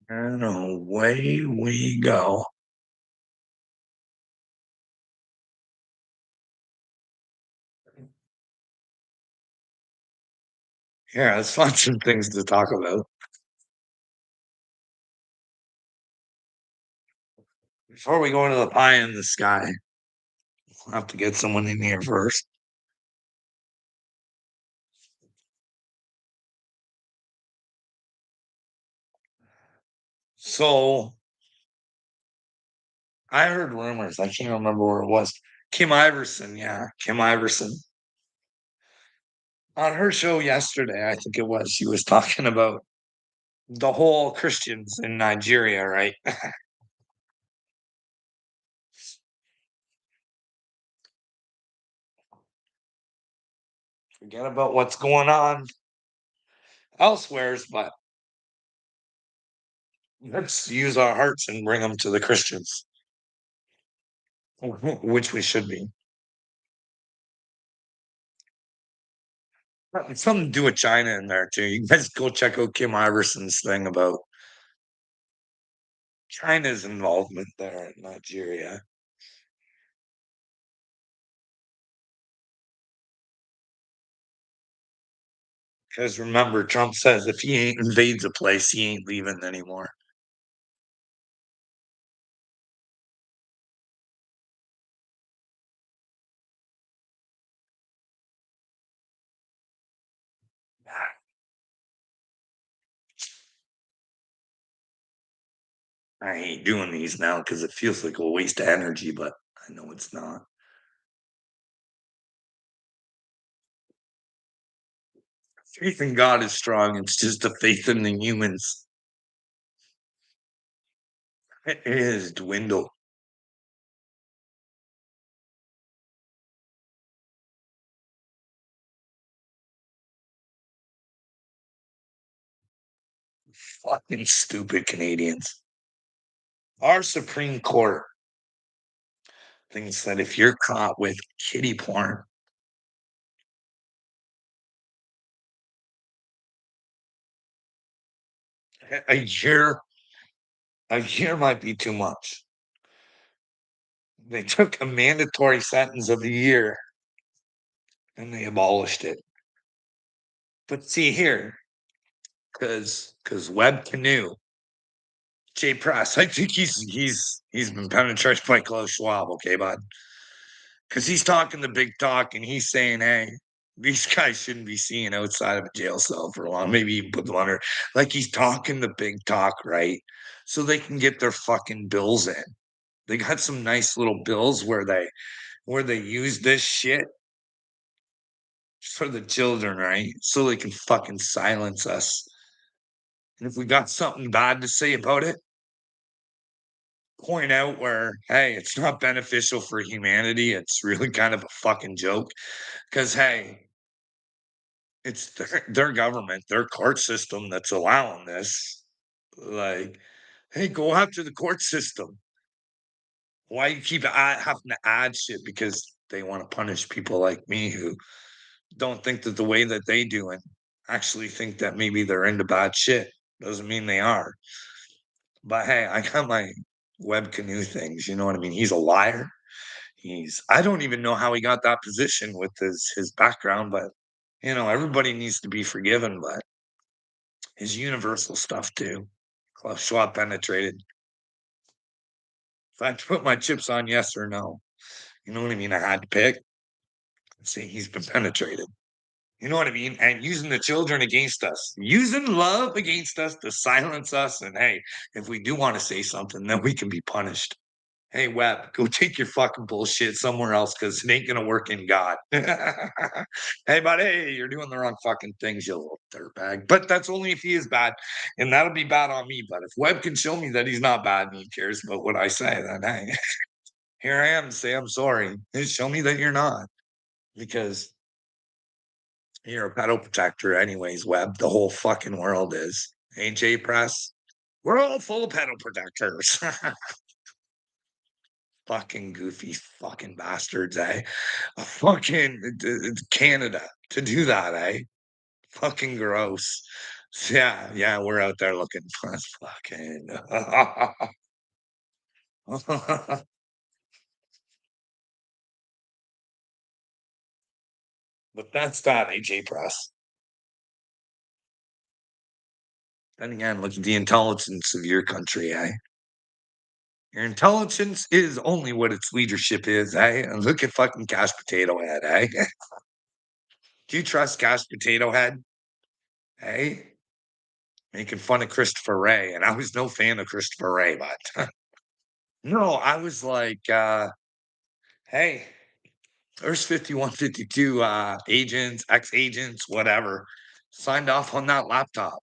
And away we go. Yeah, let's find some things to talk about. Before we go into the pie in the sky, we'll have to get someone in here first. So I heard rumors. I can't remember where it was. Kim Iverson, yeah, Kim Iverson. On her show yesterday, I think it was, she was talking about the whole Christians in Nigeria, right? Forget about what's going on elsewheres, but let's use our hearts and bring them to the Christians, which we should be. Something to do with China in there too. You guys go check out Kim Iverson's thing about China's involvement there in Nigeria. Because remember, Trump says if he ain't invades a place, he ain't leaving anymore. I hate doing these now because it feels like a waste of energy, but I know it's not. Faith in God is strong. It's just a faith in the humans. It is dwindled. Fucking stupid Canadians. Our Supreme Court thinks that if you're caught with kitty porn, a year might be too much. They took a mandatory sentence of a year and they abolished it. But see here, because Webb Canoe, Jay Press, I think he's been penetrated by Klaus Schwab, okay, bud? Because he's talking the big talk and he's saying, hey, these guys shouldn't be seen outside of a jail cell for long. Maybe even put them under. Like he's talking the big talk, right? So they can get their fucking bills in. They got some nice little bills where they use this shit for the children, right? So they can fucking silence us. And if we got something bad to say about it, point out where, hey, it's not beneficial for humanity. It's really kind of a fucking joke. Because, hey, it's their government, their court system that's allowing this. Like, hey, go after the court system. Why you keep having to add shit because they want to punish people like me who don't think that the way that they do and actually think that maybe they're into bad shit. Doesn't mean they are. But hey, I got my Web Canoe things. You know what I mean? He's a liar. I don't even know how he got that position with his background, but everybody needs to be forgiven, but his universal stuff too. Klaus Schwab penetrated. If I had to put my chips on yes or no, you know what I mean? I had to pick. Say he's been penetrated. You know what I mean? And using the children against us, using love against us to silence us. And hey, if we do want to say something, then we can be punished. Hey, Webb, go take your fucking bullshit somewhere else because it ain't gonna work in God. Hey, buddy, you're doing the wrong fucking things, you little dirtbag. But that's only if he is bad, and that'll be bad on me. But if Webb can show me that he's not bad and he cares about what I say, then hey, here I am to say I'm sorry. Hey, show me that you're not, because you're a pedo protector, anyways. Webb, the whole fucking world is. AJ Press, we're all full of pedo protectors. Fucking goofy fucking bastards, eh? Fucking Canada to do that, eh? Fucking gross. Yeah, yeah, we're out there looking for this fucking but that's that, AJ Press. Then again, look at the intelligence of your country, eh? Your intelligence is only what its leadership is, eh? And look at fucking Cash Potato Head, eh? Do you trust Cash Potato Head? Eh? Making fun of Christopher Ray, and I was no fan of Christopher Ray, but no, I was like, hey, there's 51, 52 agents, ex-agents, whatever, signed off on that laptop.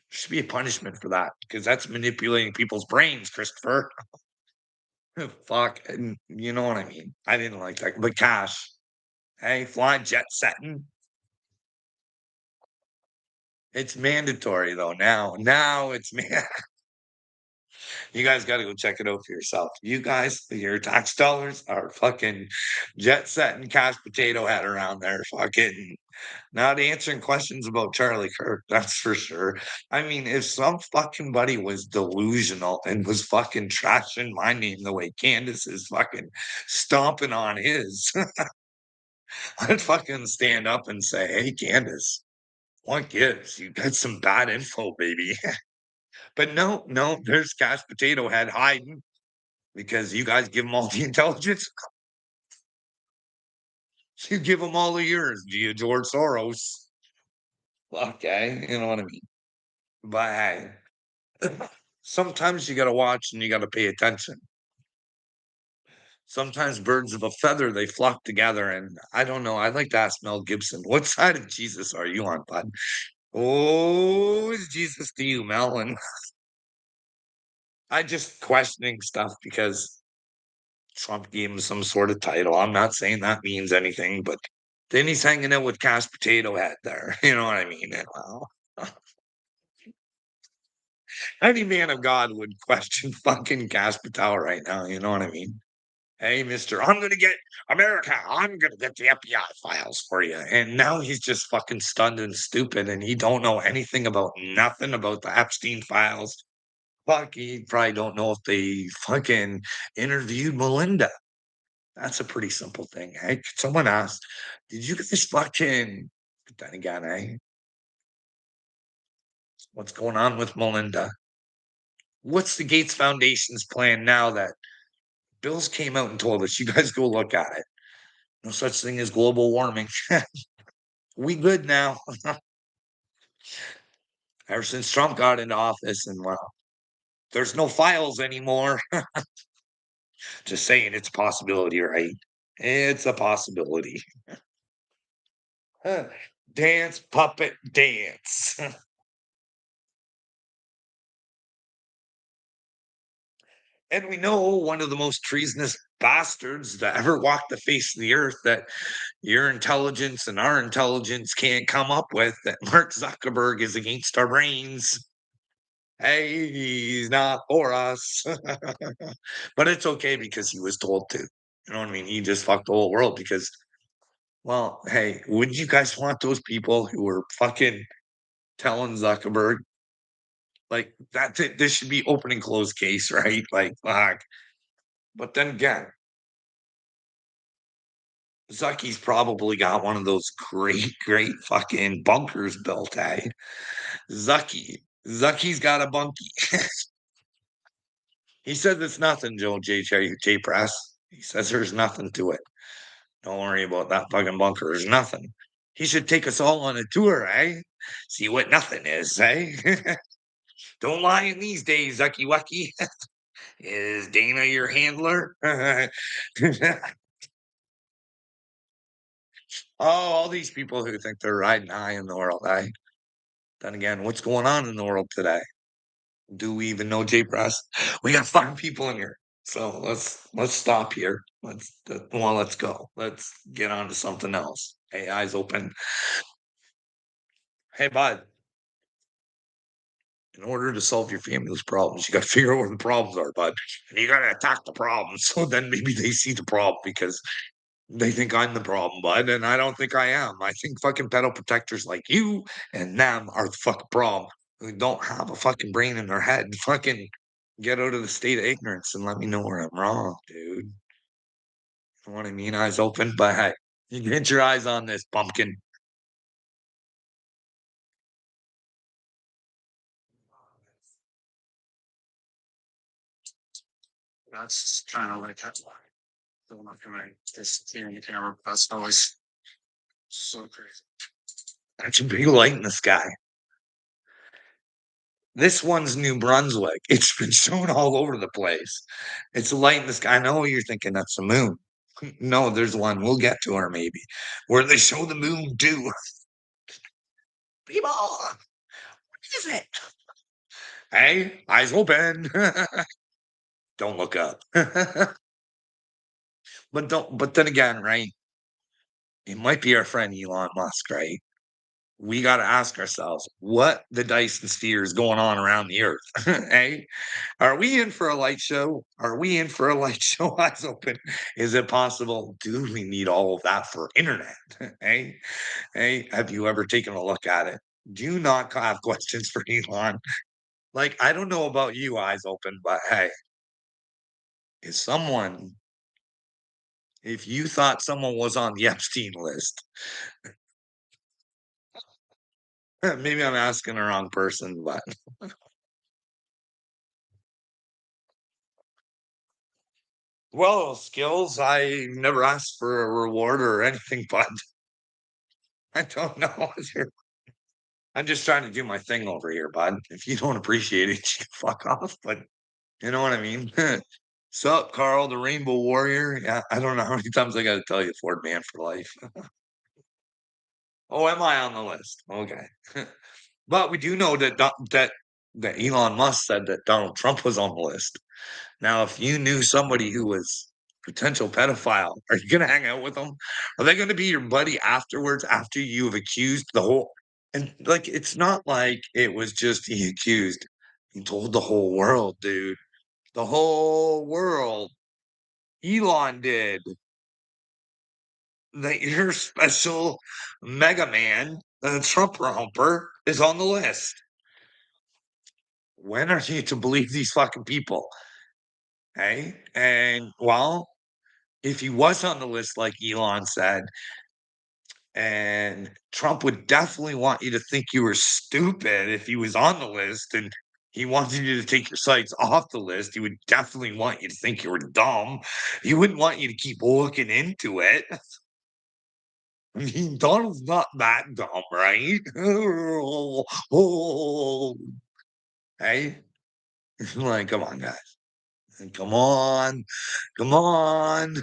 Should be a punishment for that because that's manipulating people's brains, Christopher. Fuck, and you know what I mean. I didn't like that, but Cash, hey, flying jet setting. It's mandatory though now. Now it's man. You guys got to go check it out for yourself. You guys, your tax dollars are fucking jet setting Cash Potato Head around there, fucking not answering questions about Charlie Kirk. That's for sure. I mean, if some fucking buddy was delusional and was fucking trashing my name the way Candace is fucking stomping on his, I'd fucking stand up and say, "Hey, Candace, what gives? You got some bad info, baby." But no, no, there's Cash Potato Head hiding because you guys give him all the intelligence. You give him all of yours, do you, George Soros? Okay, you know what I mean. But hey, sometimes you gotta watch and you gotta pay attention. Sometimes birds of a feather they flock together, and I don't know. I'd like to ask Mel Gibson, what side of Jesus are you on, bud? Oh, is Jesus to you, Mel? And I just questioning stuff because Trump gave him some sort of title. I'm not saying that means anything, but then he's hanging out with Cash Potato Head there. You know what I mean? And, well, any man of God would question fucking Cash Potato right now. You know what I mean? Hey, mister, I'm going to get America. I'm going to get the FBI files for you. And now he's just fucking stunned and stupid. And he don't know anything about nothing about the Epstein files. Fuck, he probably don't know if they fucking interviewed Melinda. That's a pretty simple thing. Hey, someone asked, did you guys fucking, but then again, what's going on with Melinda? What's the Gates Foundation's plan now that Bills came out and told us, you guys go look at it? No such thing as global warming. We good now. Ever since Trump got into office, and well, there's no files anymore. Just saying it's a possibility, right? It's a possibility. Dance, puppet, dance. And we know one of the most treasonous bastards that ever walked the face of the earth that your intelligence and our intelligence can't come up with, that Mark Zuckerberg is against our brains. Hey, he's not for us. But it's okay because he was told to. You know what I mean? He just fucked the whole world because, well, hey, wouldn't you guys want those people who were fucking telling Zuckerberg, like, this should be open and closed case, right? Like, fuck. But then again, Zucky's probably got one of those great, great fucking bunkers built, eh? Zucky's got a bunkie. He says it's nothing, J Press. He says there's nothing to it. Don't worry about that fucking bunker. There's nothing. He should take us all on a tour, eh? See what nothing is, eh? Don't lie in these days, Zucky Wucky. Is Dana your handler? Oh, all these people who think they're riding high in the world, eh? Then again, what's going on in the world today? Do we even know J Press? We got 5 people in here. So let's stop here. Let's go. Let's get on to something else. Hey, eyes open. Hey, bud. In order to solve your family's problems, you got to figure out where the problems are, bud. And you got to attack the problems. So then maybe they see the problem because They think I'm the problem, bud, and I don't think I am. I think fucking pedo protectors like you and them are the fucking problem, who don't have a fucking brain in their head. Fucking get out of the state of ignorance and let me know where I'm wrong, dude. You know what I mean? Eyes open, but hey, you get your eyes on this pumpkin. That's kind of like that's why. Still not coming. This hearing the camera. That's always so crazy. That's a big light in the sky. This one's New Brunswick. It's been shown all over the place. It's a light in the sky. I know you're thinking that's the moon. No, there's one. We'll get to her maybe, where they show the moon too. People, what is it? Hey, eyes open. Don't look up. But don't. But then again, right? It might be our friend Elon Musk, right? We got to ask ourselves what the Dyson sphere is going on around the Earth. Hey, are we in for a light show? Are we in for a light show? Eyes open. Is it possible? Do we need all of that for internet? Hey, hey, have you ever taken a look at it? Do you not have questions for Elon? Like, I don't know about you, eyes open, but hey, is someone, if you thought someone was on the Epstein list, maybe I'm asking the wrong person, but well, skills, I never asked for a reward or anything, but I don't know. I'm just trying to do my thing over here, bud. If you don't appreciate it, you can fuck off. But you know what I mean? Sup, Carl, the Rainbow Warrior? Yeah, I don't know how many times I got to tell you, Ford Man for life. Oh, am I on the list? Okay. But we do know that that Elon Musk said that Donald Trump was on the list. Now, if you knew somebody who was potential pedophile, are you gonna hang out with them? Are they gonna be your buddy afterwards after you have accused the whole and like it's not like it was just he accused. He told the whole world, dude. The whole world. Elon did that your special Mega Man, Trump romper, is on the list. When are you to believe these fucking people? Hey, and well, if he was on the list, like Elon said, and Trump would definitely want you to think you were stupid if he was on the list and he wanted you to take your sites off the list. He would definitely want you to think you were dumb. He wouldn't want you to keep looking into it. I mean, Donald's not that dumb, right? Oh, hey, like, come on, guys. Come on. Come on.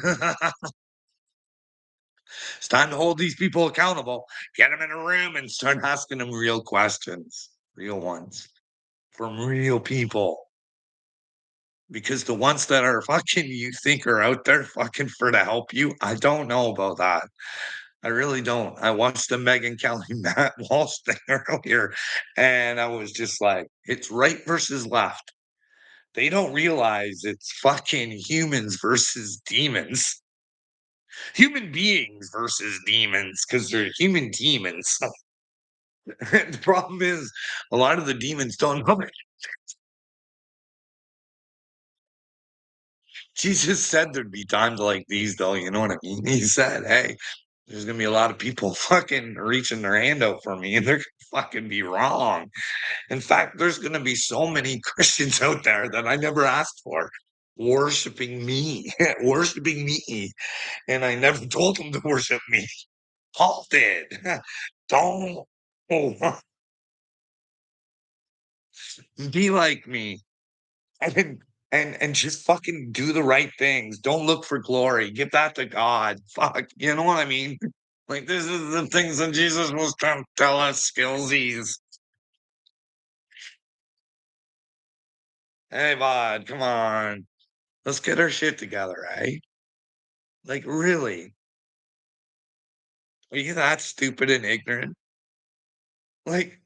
It's time to hold these people accountable. Get them in a room and start asking them real questions, real ones from real people. Because the ones that are fucking you think are out there fucking for to help you, I don't know about that. I really don't. I watched the Megan Kelly Matt Walsh thing earlier, and I was just like, it's right versus left. They don't realize it's fucking humans versus demons. Human beings versus demons because they're human demons. The problem is a lot of the demons don't know it. Jesus said there'd be times like these, though. You know what I mean? He said, "Hey, there's gonna be a lot of people fucking reaching their hand out for me, and they're gonna fucking be wrong. In fact, there's gonna be so many Christians out there that I never asked for." Worshiping me, worshiping me, and I never told them to worship me. Paul did. Don't be like me. And and just fucking do the right things. Don't look for glory. Give that to God. Fuck, you know what I mean? Like this is the things that Jesus was trying to tell us, skillsies. Hey, bud, come on. Let's get our shit together, right? Like, really? Are you that stupid and ignorant? Like,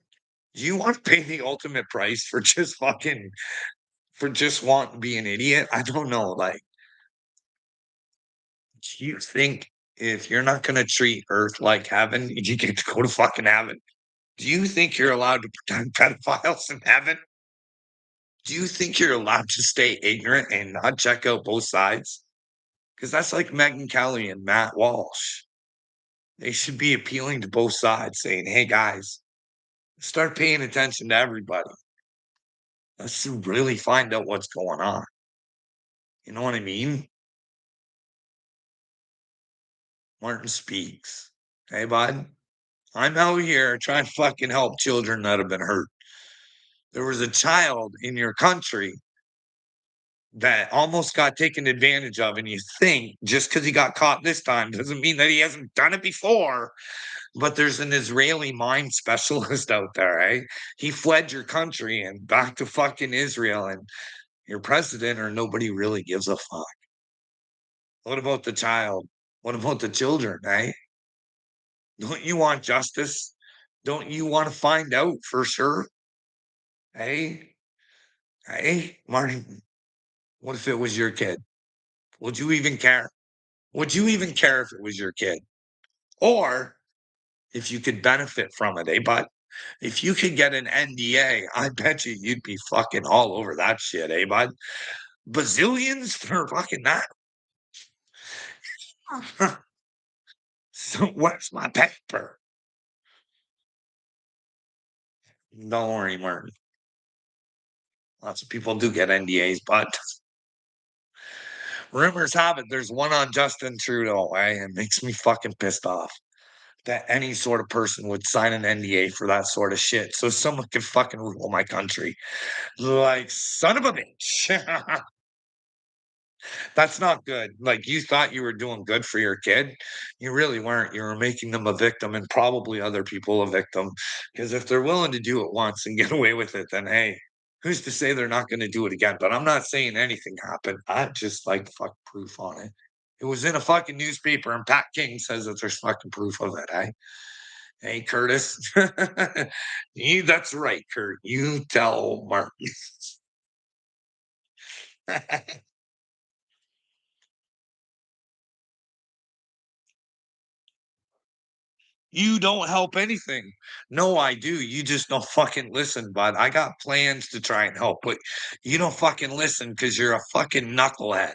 do you want to pay the ultimate price for just fucking for just wanting to be an idiot? I don't know. Like, do you think if you're not gonna treat Earth like heaven, you get to go to fucking heaven. Do you think you're allowed to protect pedophiles in heaven? Do you think you're allowed to stay ignorant and not check out both sides? Because that's like Megyn Kelly and Matt Walsh. They should be appealing to both sides, saying, "Hey guys, start paying attention to everybody. Let's really find out what's going on." You know what I mean? Martin Speaks. Hey, bud, I'm out here trying to fucking help children that have been hurt. There was a child in your country that almost got taken advantage of, and you think just because he got caught this time doesn't mean that he hasn't done it before. But there's an Israeli mind specialist out there, eh? He fled your country and back to fucking Israel, and your president or nobody really gives a fuck. What about the child? What about the children, eh? Don't you want justice? Don't you want to find out for sure? Hey, hey, Martin, what if it was your kid? Would you even care? Would you even care if it was your kid? Or if you could benefit from it, eh, bud? If you could get an NDA, I bet you'd be fucking all over that shit, eh, bud? Bazillions for fucking that. So where's my paper? Don't worry, Martin. Lots of people do get NDAs, but rumors have it there's one on Justin Trudeau, eh? It makes me fucking pissed off that any sort of person would sign an NDA for that sort of shit so someone can fucking rule my country. Like, son of a bitch. That's not good. Like, you thought you were doing good for your kid. You really weren't. You were making them a victim and probably other people a victim. Because if they're willing to do it once and get away with it, then hey, who's to say they're not going to do it again? But I'm not saying anything happened. I just like fuck proof on it. It was in a fucking newspaper, and Pat King says that there's fucking proof of it. Eh? Hey, Curtis. That's right, Kurt. You tell Martin. You don't help anything. No, I do. You just don't fucking listen, bud. I got plans to try and help, but you don't fucking listen because you're a fucking knucklehead.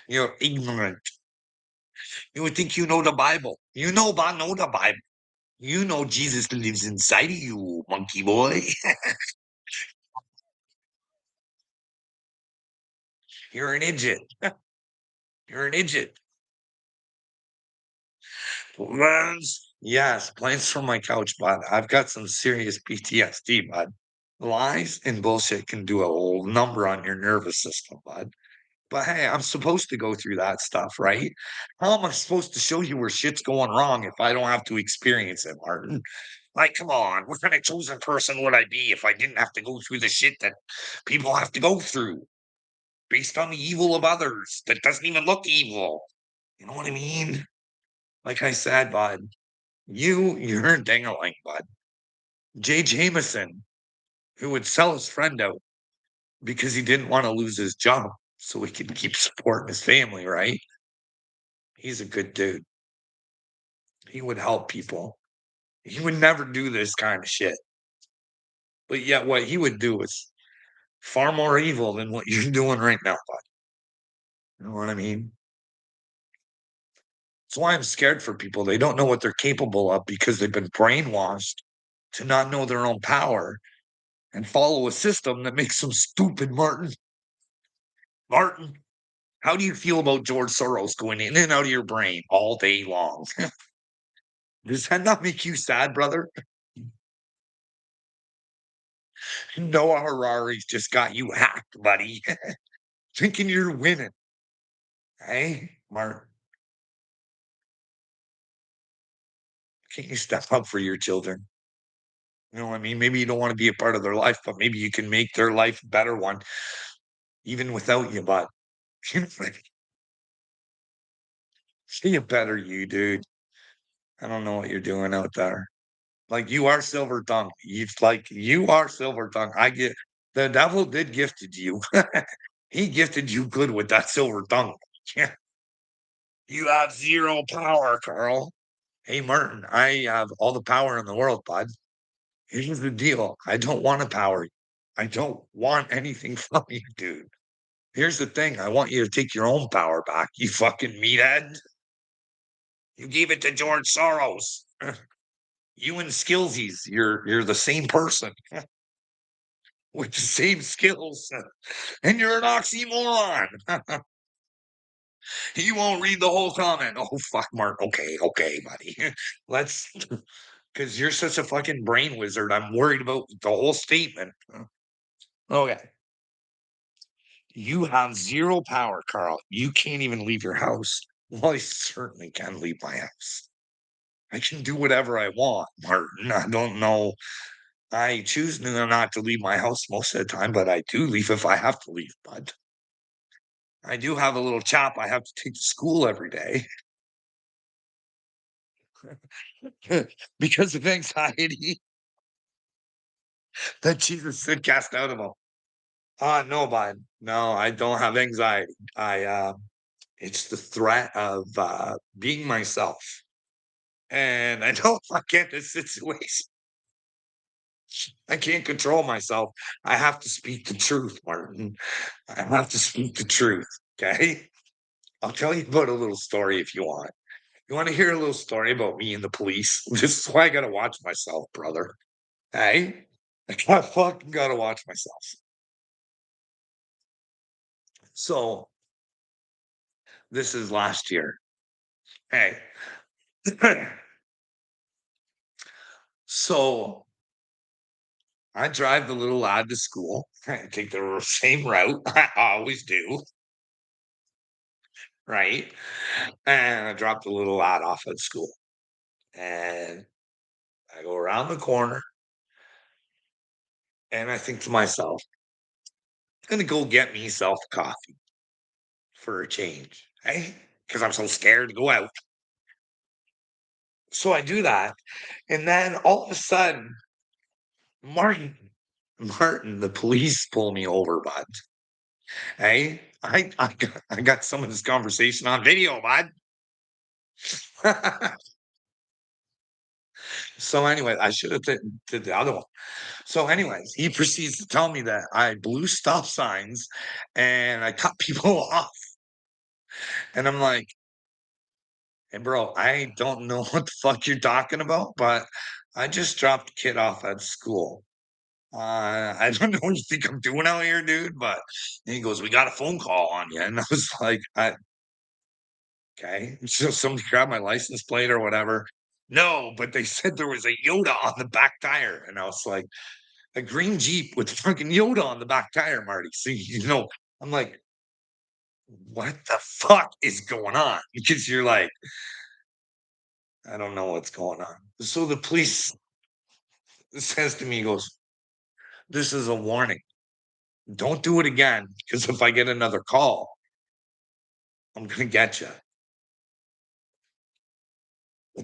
You're ignorant. You would think you know the Bible. You know the Bible. You know Jesus lives inside of you, monkey boy. You're an idiot. You're an idiot. Plans. Yes, plans from my couch, bud. I've got some serious PTSD, bud. Lies and bullshit can do a whole number on your nervous system, bud. But hey, I'm supposed to go through that stuff, right? How am I supposed to show you where shit's going wrong if I don't have to experience it, Martin? Like, come on, what kind of chosen person would I be if I didn't have to go through the shit that people have to go through based on the evil of others that doesn't even look evil? You know what I mean? Like I said, bud, you're a dingaling, bud. Jay Jameson, who would sell his friend out because he didn't want to lose his job so he could keep supporting his family, right? He's a good dude. He would help people. He would never do this kind of shit. But yet, what he would do is far more evil than what you're doing right now, bud. You know what I mean? That's why I'm scared for people. They don't know what they're capable of because they've been brainwashed to not know their own power and follow a system that makes them stupid, Martin. Martin, how do you feel about George Soros going in and out of your brain all day long? Does that not make you sad, brother? Noah Harari's just got you hacked, buddy. Thinking you're winning. Hey, Mark, can't you step up for your children? You know what I mean? Maybe you don't want to be a part of their life, but maybe you can make their life a better one, even without you, bud. See a better you, dude. I don't know what you're doing out there. Like you are silver tongue. You are silver tongue. I get the devil did gifted you. He gifted you good with that silver tongue. Yeah. You have zero power, Carl. Hey, Martin, I have all the power in the world, bud. Here's the deal. I don't want to power you. I don't want anything from you, dude. Here's the thing. I want you to take your own power back, you fucking meathead. You gave it to George Soros. You and Skillsies, you're the same person with the same skills, and you're an oxymoron. You won't read the whole comment. Oh fuck, Mark. Okay, buddy. Let's because you're such a fucking brain wizard. I'm worried about the whole statement. Okay. You have zero power, Carl. You can't even leave your house. Well, I certainly can leave my house. I can do whatever I want, Martin. I don't know. I choose not to leave my house most of the time, but I do leave if I have to leave, bud. I do have a little chap I have to take to school every day because of anxiety that Jesus said cast out of him. No, bud. No, I don't have anxiety. It's the threat of being myself. And I know if I get this situation, I can't control myself. I have to speak the truth, Martin. I have to speak the truth. Okay. I'll tell you about a little story if you want. You want to hear a little story about me and the police? This is why I gotta watch myself, brother. Hey, I fucking gotta watch myself. So this is last year. Hey. So I drive the little lad to school. I take the same route. I always do, right? And I drop the little lad off at school. And I go around the corner and I think to myself, I'm gonna go get myself coffee for a change. Hey, because I'm so scared to go out. So I do that. And then all of a sudden, Martin, Martin, the police pull me over, bud. Hey, I got some of this conversation on video, bud. So anyway, I should have did the other one. So anyways, he proceeds to tell me that I blew stop signs and I cut people off. And I'm like, hey, bro, I don't know what the fuck you're talking about, but I just dropped a kid off at school. I don't know what you think I'm doing out here, dude. But and he goes, we got a phone call on you. And I was like, okay. So somebody grabbed my license plate or whatever. No, but they said there was a Yoda on the back tire. And I was like, a green Jeep with fucking Yoda on the back tire, Marty. So, I'm like, what the fuck is going on? Because you're like, I don't know what's going on. So the police says to me, he goes, this is a warning. Don't do it again. Because if I get another call, I'm going to get you.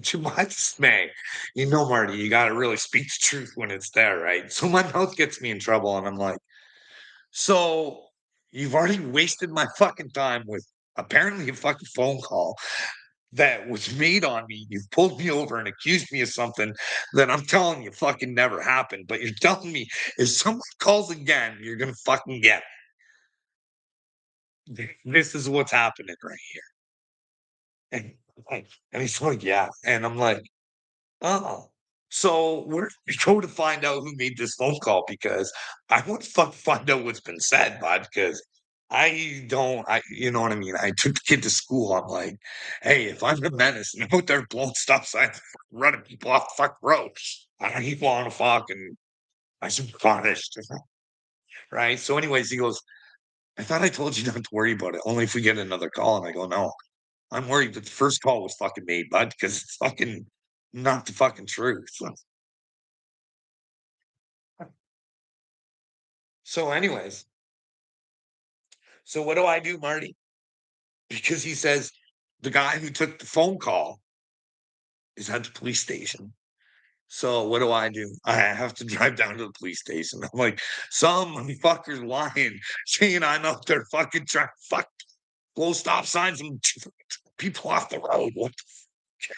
To my dismay, Marty, you got to really speak the truth when it's there, right? So my mouth gets me in trouble. And I'm like, so you've already wasted my fucking time with apparently a fucking phone call that was made on me. You've pulled me over and accused me of something that I'm telling you fucking never happened. But you're telling me if someone calls again, you're gonna fucking get it. This is what's happening right here. And he's like, yeah. And I'm like, oh. So we're go to find out who made this phone call because I want to find out what's been said, bud, because you know what I mean? I took the kid to school. I'm like, hey, if I'm a menace and I'm out there blowing stop signs, running people off the fuck road, I want to fucking, I should be punished. Right. So, anyways, he goes, I thought I told you not to worry about it, only if we get another call. And I go, no, I'm worried that the first call was fucking made, bud, because it's fucking not the fucking truth. So, anyways, so what do I do, Marty? Because he says the guy who took the phone call is at the police station. So what do? I have to drive down to the police station. I'm like, some fucker's lying, saying I'm out there fucking trying to blow stop signs and people off the road. What the fuck?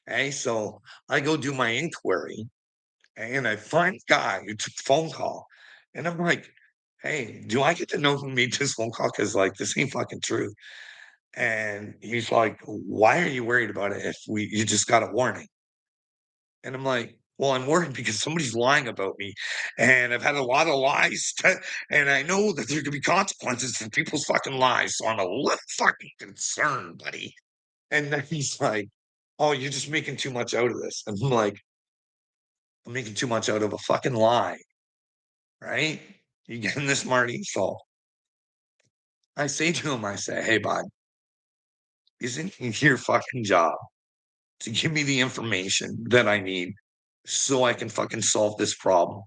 Hey, so I go do my inquiry and I find the guy who took the phone call. And I'm like, hey, do I get to know who made this phone call? Because like this ain't fucking true. And he's like, why are you worried about it if you just got a warning? And I'm like, well, I'm worried because somebody's lying about me. And I've had a lot of lies. And I know that there could be consequences for people's fucking lies. So I'm a little fucking concerned, buddy. And then he's like, oh, you're just making too much out of this. And I'm like, I'm making too much out of a fucking lie, right? You getting this, Marty? So I say to him, I say, hey, bud, isn't it your fucking job to give me the information that I need so I can fucking solve this problem?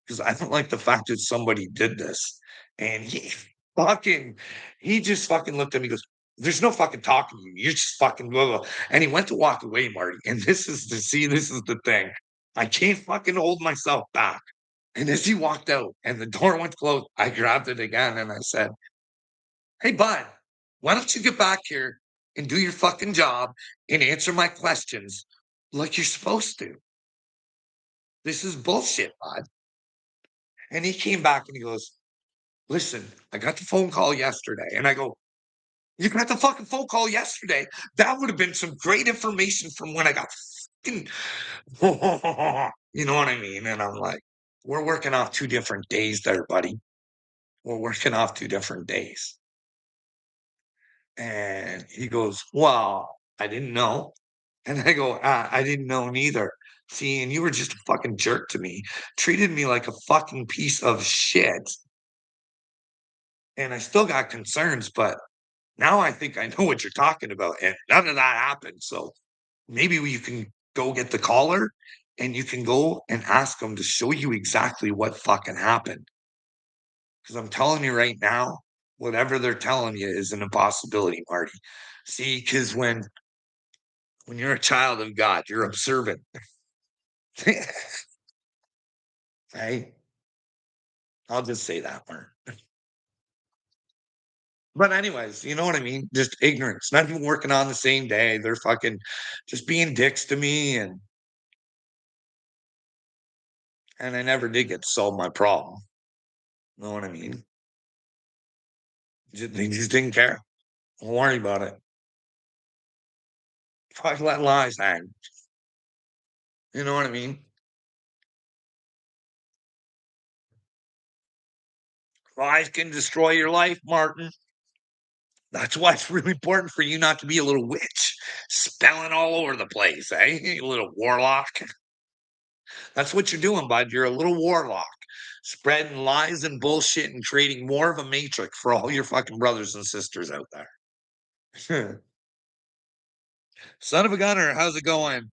Because I don't like the fact that somebody did this. And fucking, he just fucking looked at me and goes, there's no fucking talking to you. You're just fucking blah, blah. And he went to walk away, Marty. And this is the thing. I can't fucking hold myself back. And as he walked out and the door went closed, I grabbed it again and I said, hey, bud, why don't you get back here and do your fucking job and answer my questions like you're supposed to? This is bullshit, bud. And he came back and he goes, listen, I got the phone call yesterday. And I go, you got the fucking phone call yesterday. That would have been some great information from when I got fucking, you know what I mean? And I'm like, we're working off 2 different days there, buddy. We're working off 2 different days. And he goes, well, I didn't know. And I go, I didn't know neither. See, and you were just a fucking jerk to me, treated me like a fucking piece of shit. And I still got concerns, but now I think I know what you're talking about. And none of that happened. So maybe you can go get the caller and you can go and ask them to show you exactly what fucking happened. Because I'm telling you right now, whatever they're telling you is an impossibility, Marty. See, because when you're a child of God, you're observant. Right? I'll just say that word. But anyways, you know what I mean? Just ignorance, not even working on the same day. They're fucking just being dicks to me and I never did get to solve my problem. You know what I mean? They just didn't care. Don't worry about it. Fuck let lies hang. You know what I mean? Lies can destroy your life, Martin. That's why it's really important for you not to be a little witch spelling all over the place, eh? You little warlock. That's what you're doing, bud. You're a little warlock, spreading lies and bullshit and creating more of a matrix for all your fucking brothers and sisters out there. Son of a gunner, how's it going?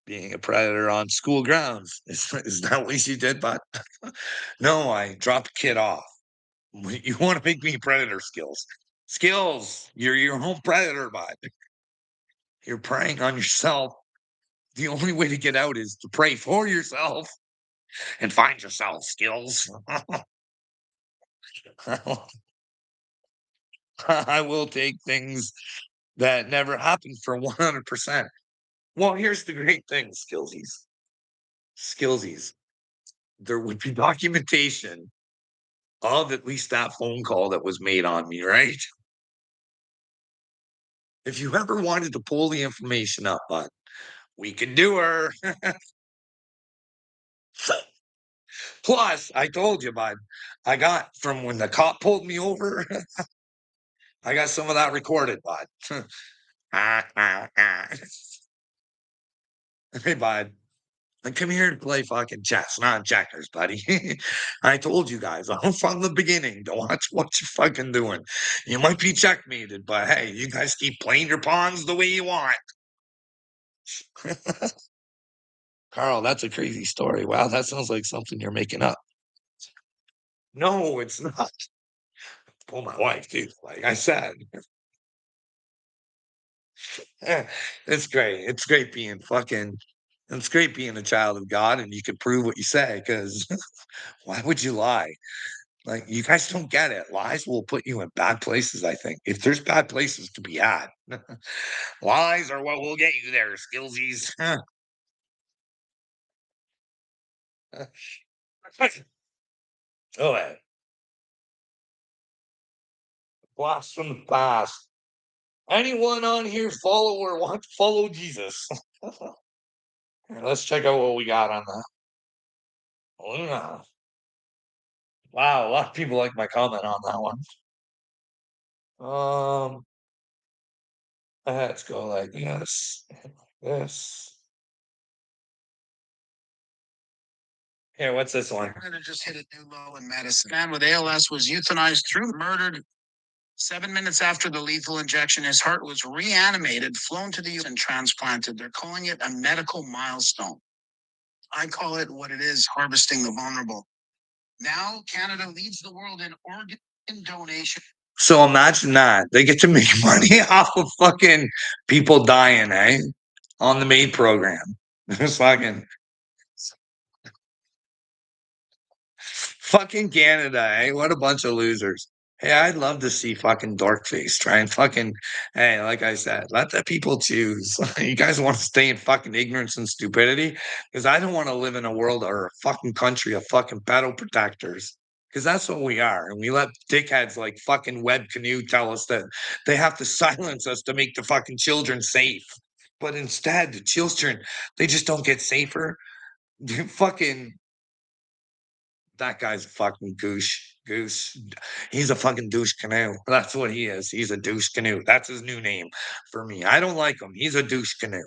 Being a predator on school grounds. Is that what you did, bud? No, I dropped a kid off. You want to make me predator skills. Skills. You're your home predator, bud. You're preying on yourself. The only way to get out is to pray for yourself and find yourself skills. I will take things that never happened for 100%. Well, here's the great thing, Skillsies. Skillsies. There would be documentation of at least that phone call that was made on me, right? If you ever wanted to pull the information up, bud, we can do her. Plus, I told you, bud, I got from when the cop pulled me over, I got some of that recorded, bud. Hey, bud, I come here to play fucking chess, not checkers, buddy. I told you guys all from the beginning to watch what you're fucking doing. You might be checkmated, but hey, you guys keep playing your pawns the way you want. Carl, that's a crazy story. Wow, that sounds like something you're making up. No, it's not. Pull my wife, dude. Like I said, it's great. It's great being fucking. It's great being a child of God, and you can prove what you say. Because why would you lie? Like, you guys don't get it. Lies will put you in bad places, I think. If there's bad places to be had, lies are what will get you there, skillsies. Oh, blast from the past. Anyone on here follow or want to follow Jesus? Here, let's check out what we got on the Luna. Wow, a lot of people like my comment on that one. Let's go like this. This. Here, what's this one? Canada just hit a new low in medicine. Man with ALS was euthanized through murdered 7 minutes after the lethal injection. His heart was reanimated, flown to the US and transplanted. They're calling it a medical milestone. I call it what it is, harvesting the vulnerable. Now Canada leads the world in organ donation. So imagine that. They get to make money off of fucking people dying, eh? On the maid program. It's fucking Canada, eh? What a bunch of losers. Hey, I'd love to see fucking Dorkface try and fucking, hey, like I said, let the people choose. You guys want to stay in fucking ignorance and stupidity? Because I don't want to live in a world or a fucking country of fucking pedo protectors. Because that's what we are. And we let dickheads like fucking Web Canoe tell us that they have to silence us to make the fucking children safe. But instead, the children, they just don't get safer. Fucking that guy's a fucking goose. He's a fucking douche canoe. That's what he is. He's a douche canoe. That's his new name for me. I don't like him. He's a douche canoe.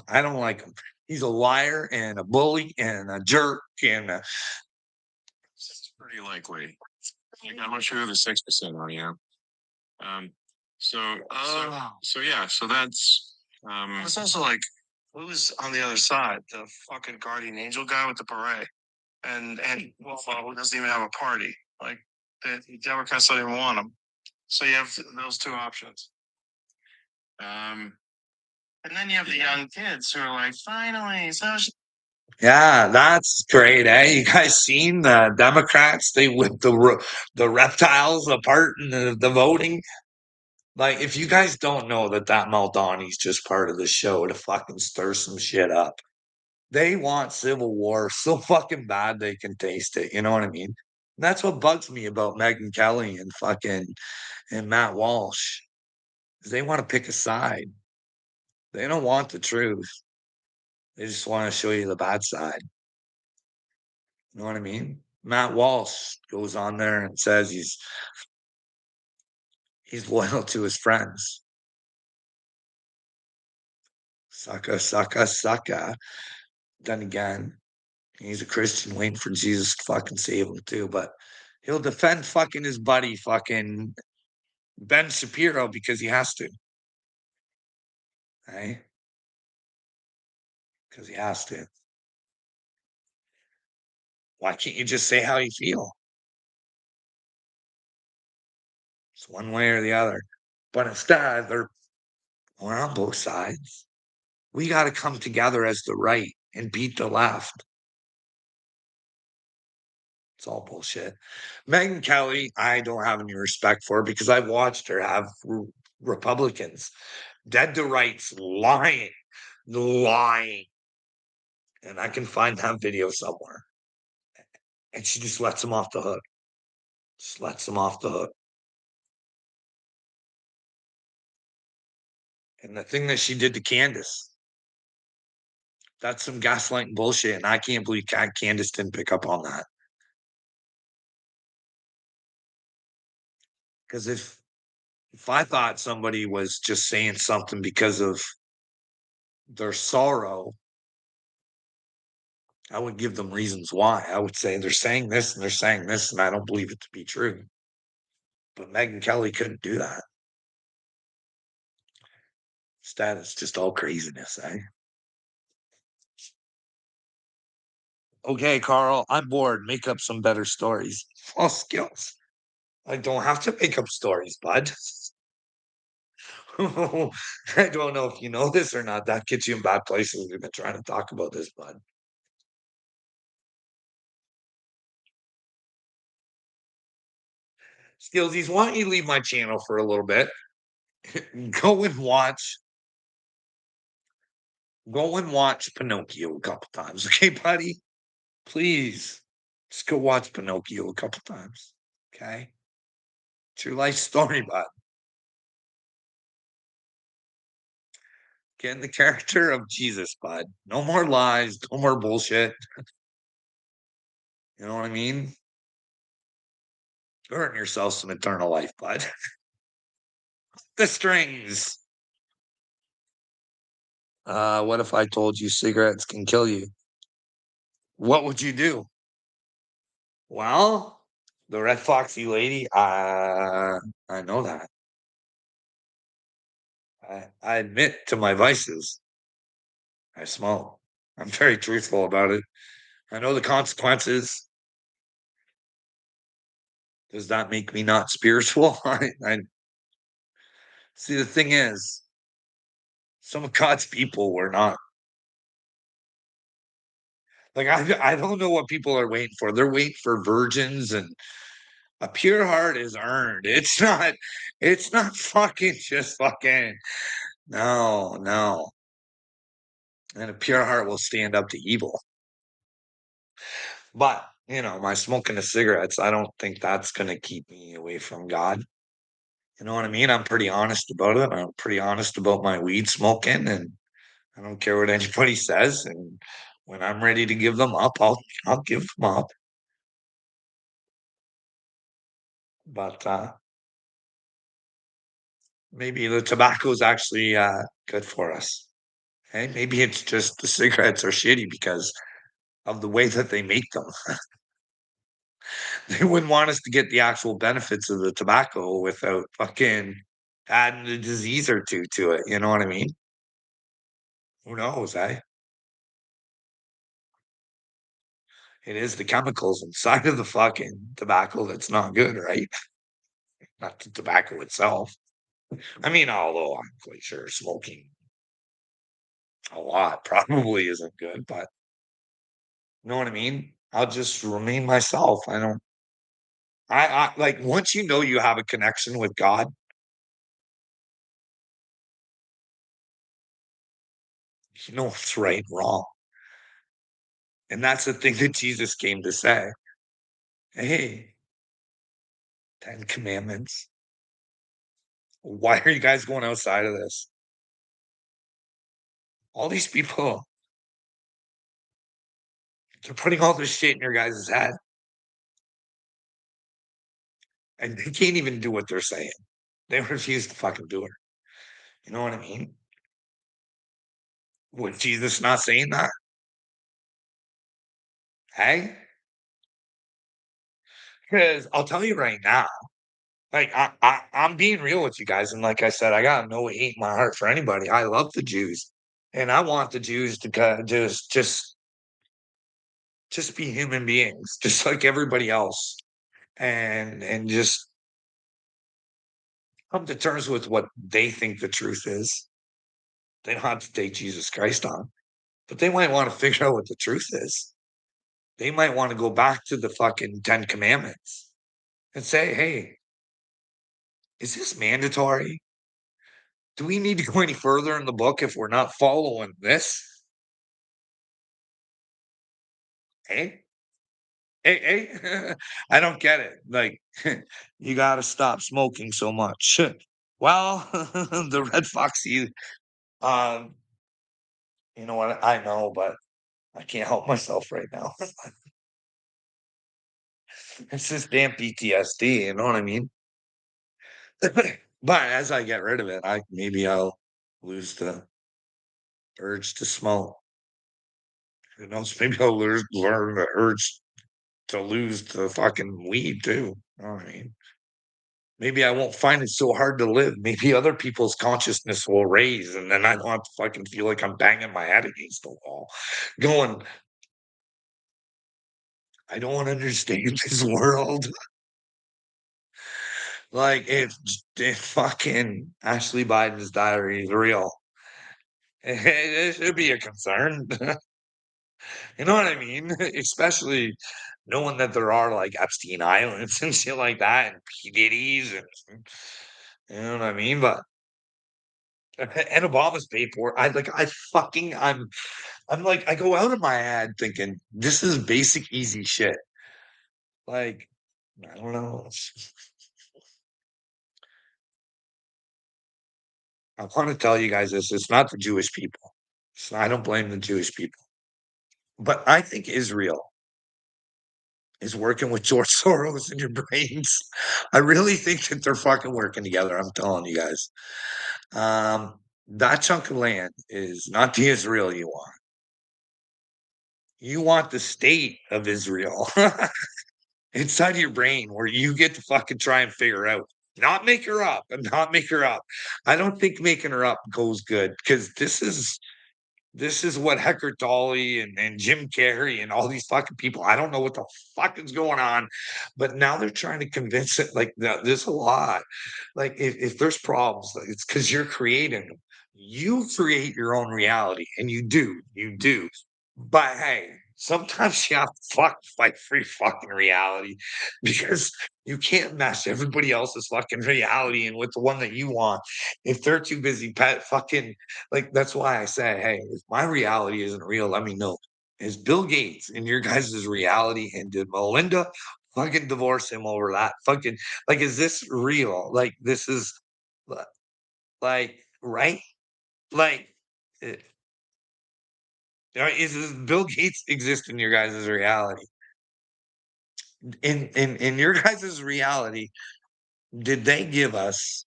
I don't like him. He's a liar and a bully and a jerk and It's pretty likely. Like, I'm not sure who the 6% are, yeah. Um, so yeah, so that's it's also like who's on the other side? The fucking guardian angel guy with the beret, and well, who doesn't even have a party? Like the Democrats don't even want him. So you have those two options. And then you have the young kids who are like, finally, so yeah, that's great, eh? You guys seen the Democrats? They whipped the reptiles apart in the voting. Like, if you guys don't know that Maldani's just part of the show to fucking stir some shit up. They want civil war so fucking bad they can taste it. You know what I mean? That's what bugs me about Megyn Kelly and fucking and Matt Walsh. Is they want to pick a side. They don't want the truth. They just want to show you the bad side. You know what I mean? Matt Walsh goes on there and says he's loyal to his friends. Sucka. Then again, he's a Christian waiting for Jesus to fucking save him too, but he'll defend fucking his buddy fucking Ben Shapiro because he has to. Right? Because he has to. Why can't you just say how you feel? It's one way or the other. But instead, we're on both sides. We got to come together as the right and beat the left. It's all bullshit. Megyn Kelly, I don't have any respect for because I've watched her have Republicans dead to rights lying. And I can find that video somewhere. And she just lets them off the hook. Just lets them off the hook. And the thing that she did to Candace, that's some gaslighting bullshit. And I can't believe Candace didn't pick up on that. Because if I thought somebody was just saying something because of their sorrow, I would give them reasons why. I would say they're saying this and they're saying this, and I don't believe it to be true. But Megyn Kelly couldn't do that. Instead, it's just all craziness, eh? Okay, Carl, I'm bored. Make up some better stories. All skills. I don't have to make up stories, bud. I don't know if you know this or not. That gets you in bad places. We've been trying to talk about this, bud. Skillsies, why don't you leave my channel for a little bit? Go and watch Pinocchio a couple times, okay, buddy? Please, just go watch Pinocchio a couple times, okay? It's your life story, bud. Get in the character of Jesus, bud. No more lies, no more bullshit. You know what I mean? Earn yourself some eternal life, bud. The strings. What if I told you cigarettes can kill you? What would you do? Well, the red foxy lady, I know that. I admit to my vices. I smoke. I'm very truthful about it. I know the consequences. Does that make me not spiritual? I see. The thing is, some of God's people were not like I don't know what people are waiting for. They're waiting for virgins, and a pure heart is earned. It's not fucking just fucking no, no. And a pure heart will stand up to evil. But my smoking of cigarettes, I don't think that's gonna keep me away from God. You know what I mean? I'm pretty honest about it. I'm pretty honest about my weed smoking, and I don't care what anybody says. And when I'm ready to give them up, I'll give them up. But maybe the tobacco is actually good for us. Hey, maybe it's just the cigarettes are shitty because of the way that they make them. They wouldn't want us to get the actual benefits of the tobacco without fucking adding a disease or two to it. You know what I mean? Who knows, eh? It is the chemicals inside of the fucking tobacco that's not good, right? Not the tobacco itself. I mean, although I'm quite sure smoking a lot probably isn't good, but you know what I mean? I'll just remain myself. I don't I like once you know you have a connection with God, you know what's right and wrong. And that's the thing that Jesus came to say. Hey, 10 commandments. Why are you guys going outside of this? All these people, they're putting all this shit in your guys' head. And they can't even do what they're saying. They refuse to fucking do it. You know what I mean? Was Jesus not saying that? Hey? Because I'll tell you right now, like I'm being real with you guys. And like I said, I got no hate in my heart for anybody. I love the Jews. And I want the Jews to just be human beings, just like everybody else. And just come to terms with what they think the truth is. They don't have to take Jesus Christ on, but they might want to figure out what the truth is. They might want to go back to the fucking 10 commandments and say, hey, is this mandatory? Do we need to go any further in the book if we're not following this? Hey, hey, I don't get it. Like, you got to stop smoking so much. Well, the red foxy, um, you know what? I know, but I can't help myself right now. It's just damn PTSD, you know what I mean? But as I get rid of it, maybe I'll lose the urge to smoke. Who knows? Maybe I'll learn the urge to lose the fucking weed too. You know what I mean? Maybe I won't find it so hard to live. Maybe other people's consciousness will raise, and then I don't have to fucking feel like I'm banging my head against the wall, going, I don't understand this world. Like if fucking Ashley Biden's diary is real, it should be a concern. You know what I mean? Especially knowing that there are like Epstein Islands and shit like that, and P Diddy's, and you know what I mean. But and Obama's paid for. I'm like I go out of my head thinking this is basic easy shit. Like I don't know. I want to tell you guys this. It's not the Jewish people. I don't blame the Jewish people, but I think Israel is working with George Soros and your brains. I really think that they're fucking working together. I'm telling you guys. Um, that chunk of land is not the Israel you want. You want the state of Israel inside of your brain where you get to fucking try and figure out. Not make her up and not make her up. I don't think making her up goes good because this is what Eckhart Tolle and Jim Carrey and all these fucking people. I don't know what the fuck is going on, but now they're trying to convince it like there's a lot. Like if there's problems, like, it's because you're creating them. You create your own reality, and you do. But hey, sometimes you have to fight free fucking reality because you can't mesh everybody else's fucking reality in with the one that you want. If they're too busy pet fucking like that's why I say, hey, if my reality isn't real, let me know. Is Bill Gates in your guys' reality and did Melinda fucking divorce him over that? Fucking like, is this real? Like, this is like right? Like, uh, is Bill Gates exist in your guys' reality? In your guys' reality, did they give us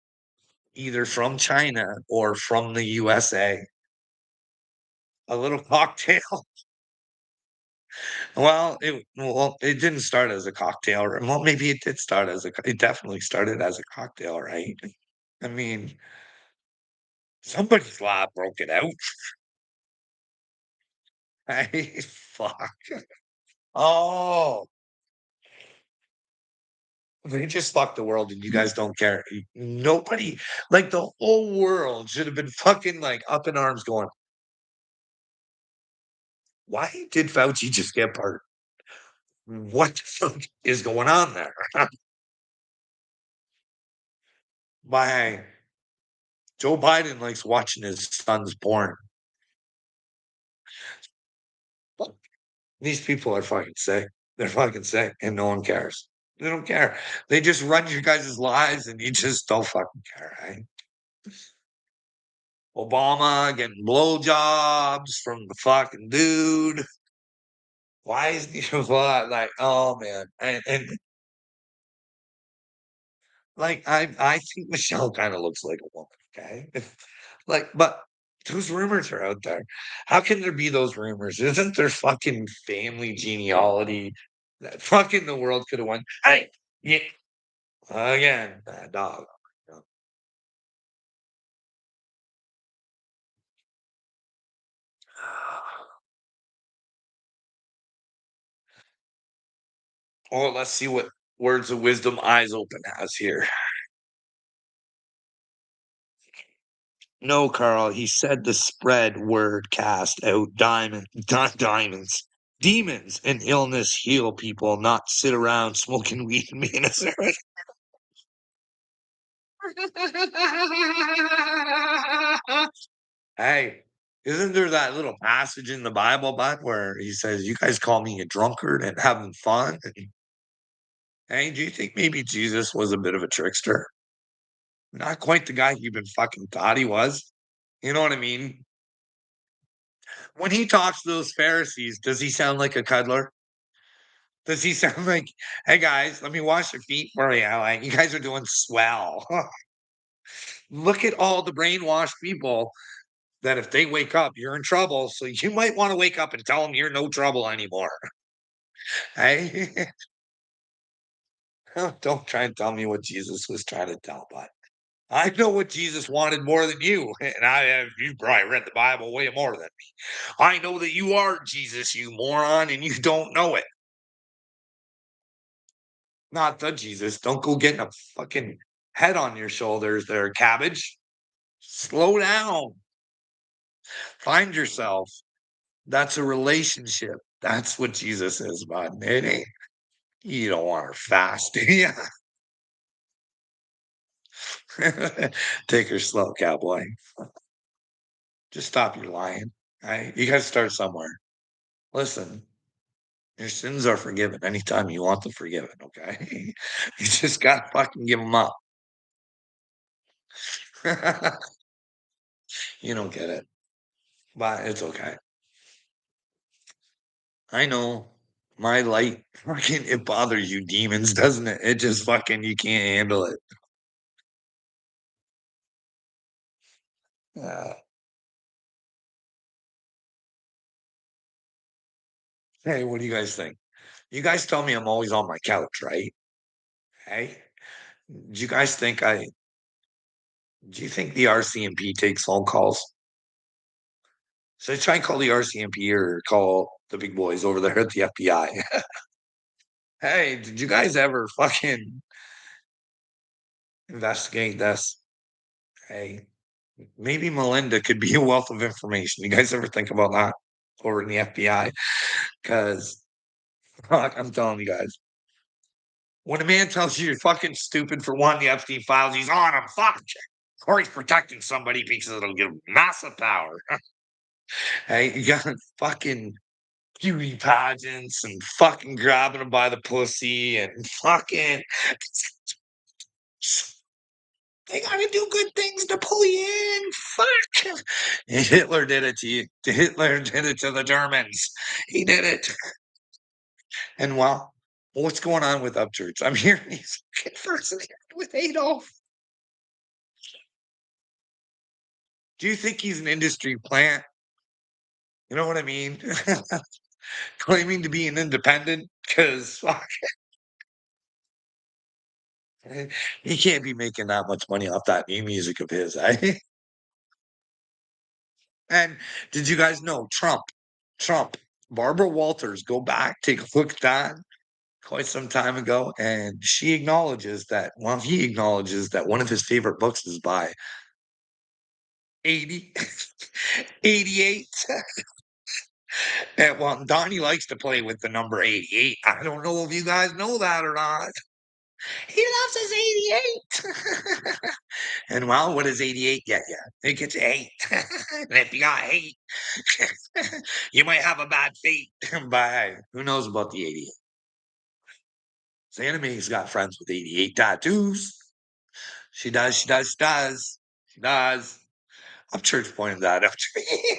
either from China or from the USA a little cocktail? It didn't start as a cocktail, or well, maybe it did start as it definitely started as a cocktail, right? I mean, somebody's lab broke it out. Hey, fuck. Oh, they just fucked the world and you guys don't care. Nobody, like the whole world should have been fucking like up in arms going, why did Fauci just get part? What the fuck is going on there? Why Joe Biden likes watching his sons born. These people are fucking sick. They're fucking sick, and no one cares. They don't care. They just run your guys' lives, and you just don't fucking care, right? Obama getting blowjobs from the fucking dude. Why is he what? Like, oh man, and like I think Michelle kind of looks like a woman. Okay, like, but those rumors are out there. How can there be those rumors? Isn't there fucking family genealogy that fucking the world could have won? Hey, yeah, again, that dog. Oh, let's see what words of wisdom eyes open has here. No, Carl, he said the spread word cast out not diamonds. Demons and illness heal people, not sit around smoking weed and being a servant. Hey, isn't there that little passage in the Bible, bud, where he says, you guys call me a drunkard and having fun? And, hey, do you think maybe Jesus was a bit of a trickster? Not quite the guy you been fucking thought he was. You know what I mean? When he talks to those Pharisees, does he sound like a cuddler? Does he sound like, hey guys, let me wash your feet for you? Like, you guys are doing swell. Look at all the brainwashed people that if they wake up, you're in trouble. So you might want to wake up and tell them you're no trouble anymore. Hey, don't try and tell me what Jesus was trying to tell, but I know what Jesus wanted more than you. And you probably read the Bible way more than me. I know that you are Jesus, you moron, and you don't know it. Not the Jesus. Don't go getting a fucking head on your shoulders there, cabbage. Slow down. Find yourself. That's a relationship. That's what Jesus is, bud. It ain't. You don't want her fast. Yeah. Take her slow, cowboy. Just stop your lying. Right? You got to start somewhere. Listen, your sins are forgiven anytime you want them forgiven. Okay, you just got to fucking give them up. You don't get it, but it's okay. I know my light fucking it bothers you demons, doesn't it? It just fucking you can't handle it. Uh, hey, what do you guys think? You guys tell me I'm always on my couch, right? Hey, do you guys think I? Do you think the RCMP takes phone calls? So I try and call the RCMP or call the big boys over there at the FBI. Hey, did you guys ever fucking investigate this? Hey, maybe Melinda could be a wealth of information. You guys ever think about that over in the FBI? Because I'm telling you guys, when a man tells you you're fucking stupid for one, the Epstein files, he's on him. Fuck. Or he's protecting somebody because it'll give him massive power. Hey, you got fucking beauty pageants and fucking grabbing them by the pussy and fucking they gotta do good things to pull you in. Fuck. Hitler did it to you. Hitler did it to the Germans. He did it. And well, what's going on with Upchurch? I'm hearing he's conversing with Adolf. Do you think he's an industry plant? You know what I mean? Claiming to be an independent because he can't be making that much money off that new music of his. Eh? And did you guys know Trump, Barbara Walters, go back, take a look at that quite some time ago, and she acknowledges that, well, he acknowledges that one of his favorite books is by 80, 88. And well, Donnie likes to play with the number 88. I don't know if you guys know that or not. He loves his 88. And well, what does 88 get you? It gets you 8. And if you got 8, you might have a bad fate. But hey, who knows about the 88? Anime's got friends with 88 tattoos. She does, she does, she does. She does. I'm church pointing that out to me.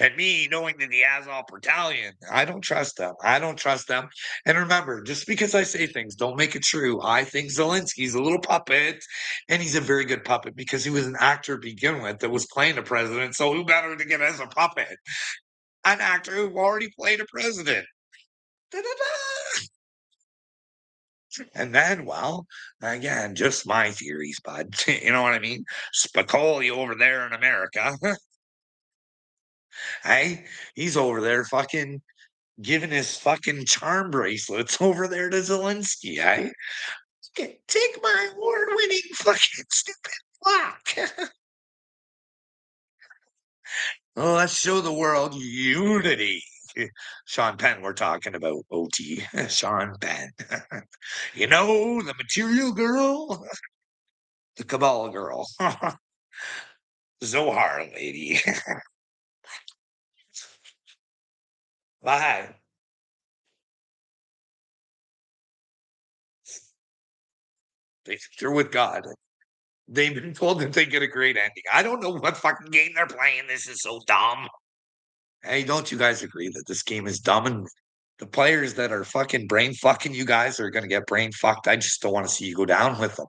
And me knowing that the Azov Battalion, I don't trust them. I don't trust them. And remember, just because I say things don't make it true. I think Zelensky's a little puppet, and he's a very good puppet because he was an actor to begin with that was playing a president. So who better to get as a puppet? An actor who already played a president. Da-da-da! And then, well, again, just my theories, bud. You know what I mean? Spicoli over there in America. Hey, he's over there fucking giving his fucking charm bracelets over there to Zelensky. Eh? Take my award-winning fucking stupid plaque. Oh, let's show the world unity. Sean Penn, we're talking about OT. Sean Penn. You know, the material girl, the Kabbalah girl, Zohar lady. Bye. They're with God. They've been told that they get a great ending. I don't know what fucking game they're playing. This is so dumb. Hey, don't you guys agree that this game is dumb and the players that are fucking brain fucking you guys are going to get brain fucked? I just don't want to see you go down with them.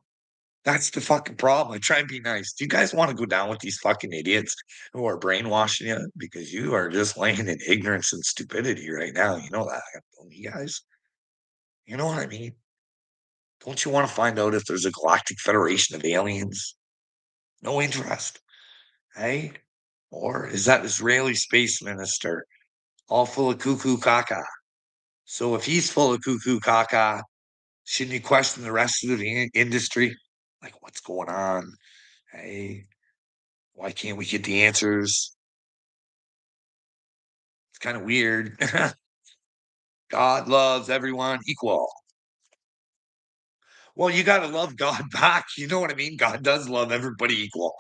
That's the fucking problem. I try and be nice. Do you guys want to go down with these fucking idiots who are brainwashing you? Because you are just laying in ignorance and stupidity right now. You know that, don't you guys? You know what I mean? Don't you want to find out if there's a galactic federation of aliens? No interest. Hey? Or is that Israeli space minister all full of cuckoo caca? So if he's full of cuckoo caca, shouldn't you question the rest of the industry? Like, what's going on? Hey, why can't we get the answers? kind of weird. God loves everyone equal. Well, you gotta love God back, you know what I mean? God does love everybody equal.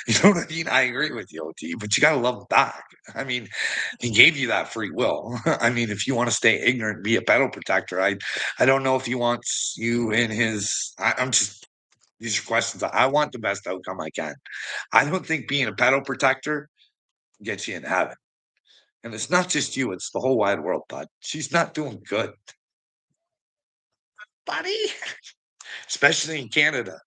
You know what I mean? I agree with you, OT, but you gotta love him back. I mean, he gave you that free will. I mean, if you wanna stay ignorant, be a pedo protector, I don't know if he wants you in his I'm just these are questions. I want the best outcome I can. I don't think being a pedo protector gets you in heaven. And it's not just you, it's the whole wide world, bud. She's not doing good, buddy, especially in Canada.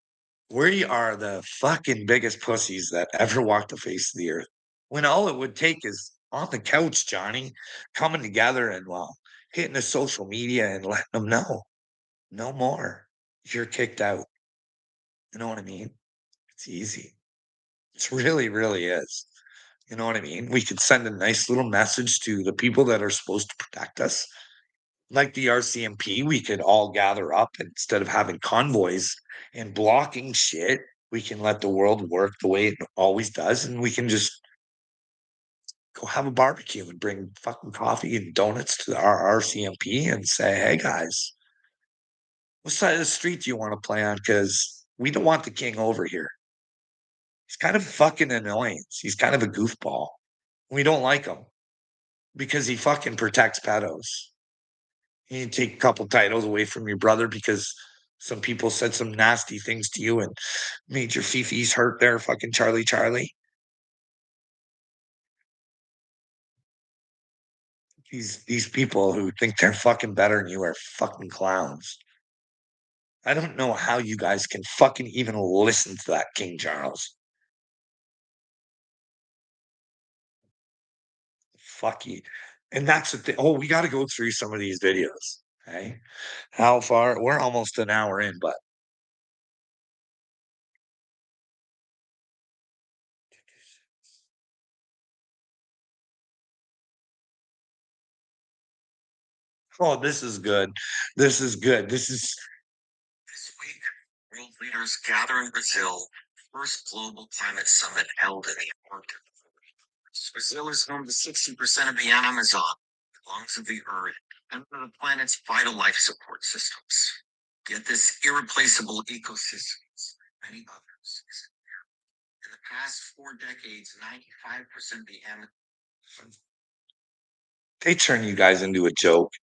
We are the fucking biggest pussies that ever walked the face of the earth. When all it would take is on the couch, Johnny, coming together and hitting the social media and letting them know, no more. You're kicked out. You know what I mean? It's easy. It's really, really is. You know what I mean? We could send a nice little message to the people that are supposed to protect us. Like the RCMP, we could all gather up instead of having convoys and blocking shit. We can let the world work the way it always does, and we can just go have a barbecue and bring fucking coffee and donuts to our RCMP and say, "Hey guys, what side of the street do you want to play on? Because we don't want the king over here. He's kind of fucking annoyance. He's kind of a goofball. We don't like him because he fucking protects pedos. You take a couple titles away from your brother because some people said some nasty things to you and made your fifis hurt there, fucking Charlie. These people who think they're fucking better than you are fucking clowns. I don't know how you guys can fucking even listen to that King Charles. Fuck you. And that's the thing. Oh, we got to go through some of these videos. Okay. How far? We're almost an hour in, but oh, this is good. This is good. This week, world leaders gather in Brazil, first global climate summit held in the Arctic. Brazil is home to 60% of the Amazon, the lungs of the earth, and one of the planet's vital life support systems. Yet this irreplaceable ecosystem, many others, is in the past 4 decades, 95% of the Amazon. they turn you guys into a joke.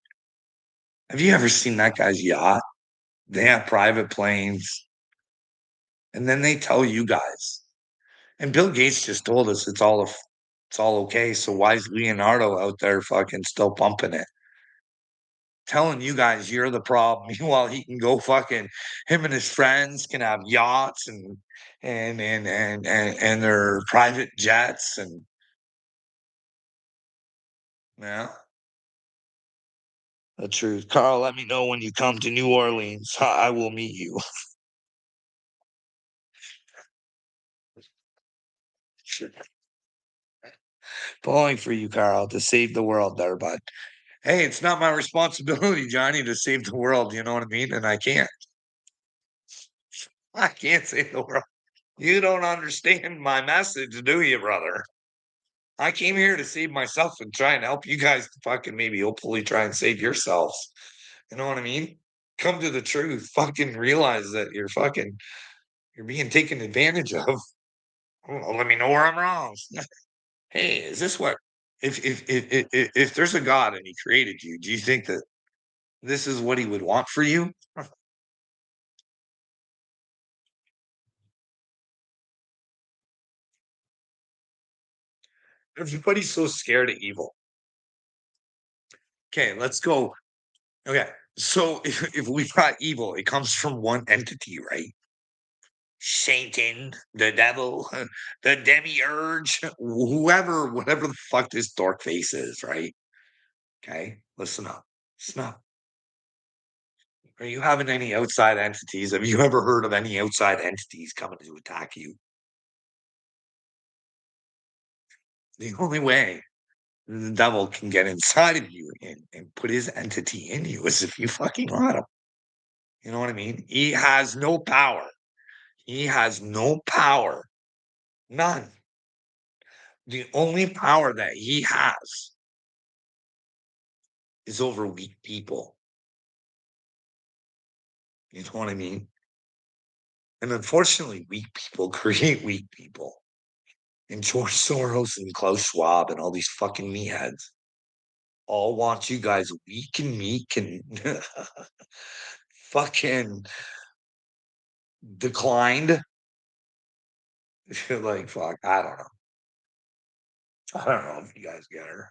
Have you ever seen that guy's yacht? They have private planes, and then they tell you guys. And Bill Gates just told us it's all okay. So why is Leonardo out there fucking still pumping it? Telling you guys you're the problem. Meanwhile, he can go fucking him and his friends can have yachts and their private jets and yeah. The truth. Carl, let me know when you come to New Orleans. I will meet you. Sure. Pulling for you, Carl, to save the world there, bud. Hey, it's not my responsibility, Johnny, to save the world. You know what I mean? And I can't. I can't save the world. You don't understand my message, do you, brother? I came here to save myself and try and help you guys to fucking maybe hopefully try and save yourselves. You know what I mean? Come to the truth. Fucking realize that you're being taken advantage of. Well, let me know where I'm wrong. Hey, is this what if there's a God and he created you, do you think that this is what he would want for you? Everybody's so scared of evil. Okay, let's go. Okay, so if we've got evil, it comes from one entity, right? Satan, the devil, the demiurge, whoever, whatever the fuck this dark face is, right? Okay, listen up. Listen up. Are you having any outside entities? Have you ever heard of any outside entities coming to attack you? The only way the devil can get inside of you and put his entity in you is if you fucking let him. You know what I mean? He has no power. He has no power. None. The only power that he has is over weak people. You know what I mean? And unfortunately, weak people create weak people. And George Soros and Klaus Schwab and all these fucking meatheads all want you guys weak and meek and fucking declined. Like, fuck, I don't know. I don't know if you guys get her.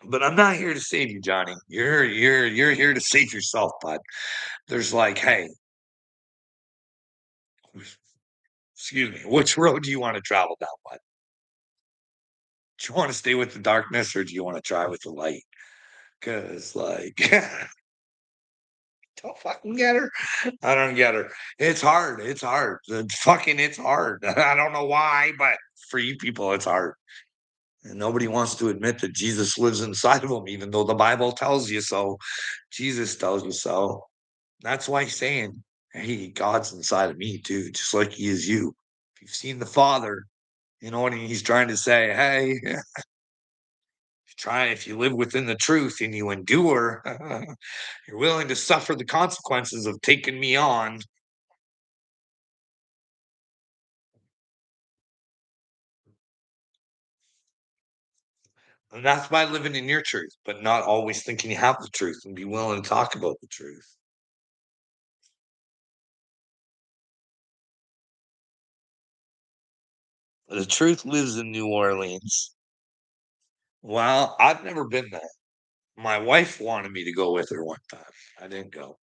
But I'm not here to save you, Johnny. You're here to save yourself, bud. There's like, hey, excuse me, which road do you want to travel down, bud? Do you want to stay with the darkness or do you want to try with the light? Because like don't fucking get her. I don't get her. It's hard. It's hard. It's hard. I don't know why, but for you people, it's hard. And nobody wants to admit that Jesus lives inside of them, even though the Bible tells you so. Jesus tells you so. That's why he's saying, hey, God's inside of me too, just like he is you. If you've seen the Father, you know what he's trying to say. Hey, if you live within the truth and you endure, you're willing to suffer the consequences of taking me on. And that's by living in your truth, but not always thinking you have the truth and be willing to talk about the truth. The truth lives in New Orleans. Well, I've never been there. My wife wanted me to go with her one time. I didn't go.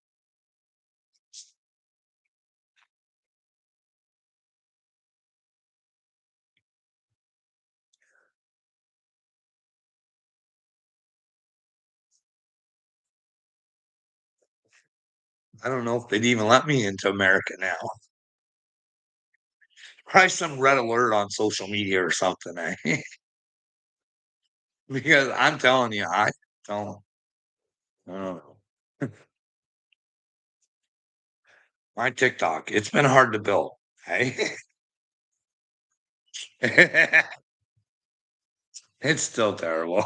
I don't know if they'd even let me into America now. Probably some red alert on social media or something, eh? Because I'm telling you, I don't, I don't know. My TikTok, it's been hard to build. Hey, it's still terrible.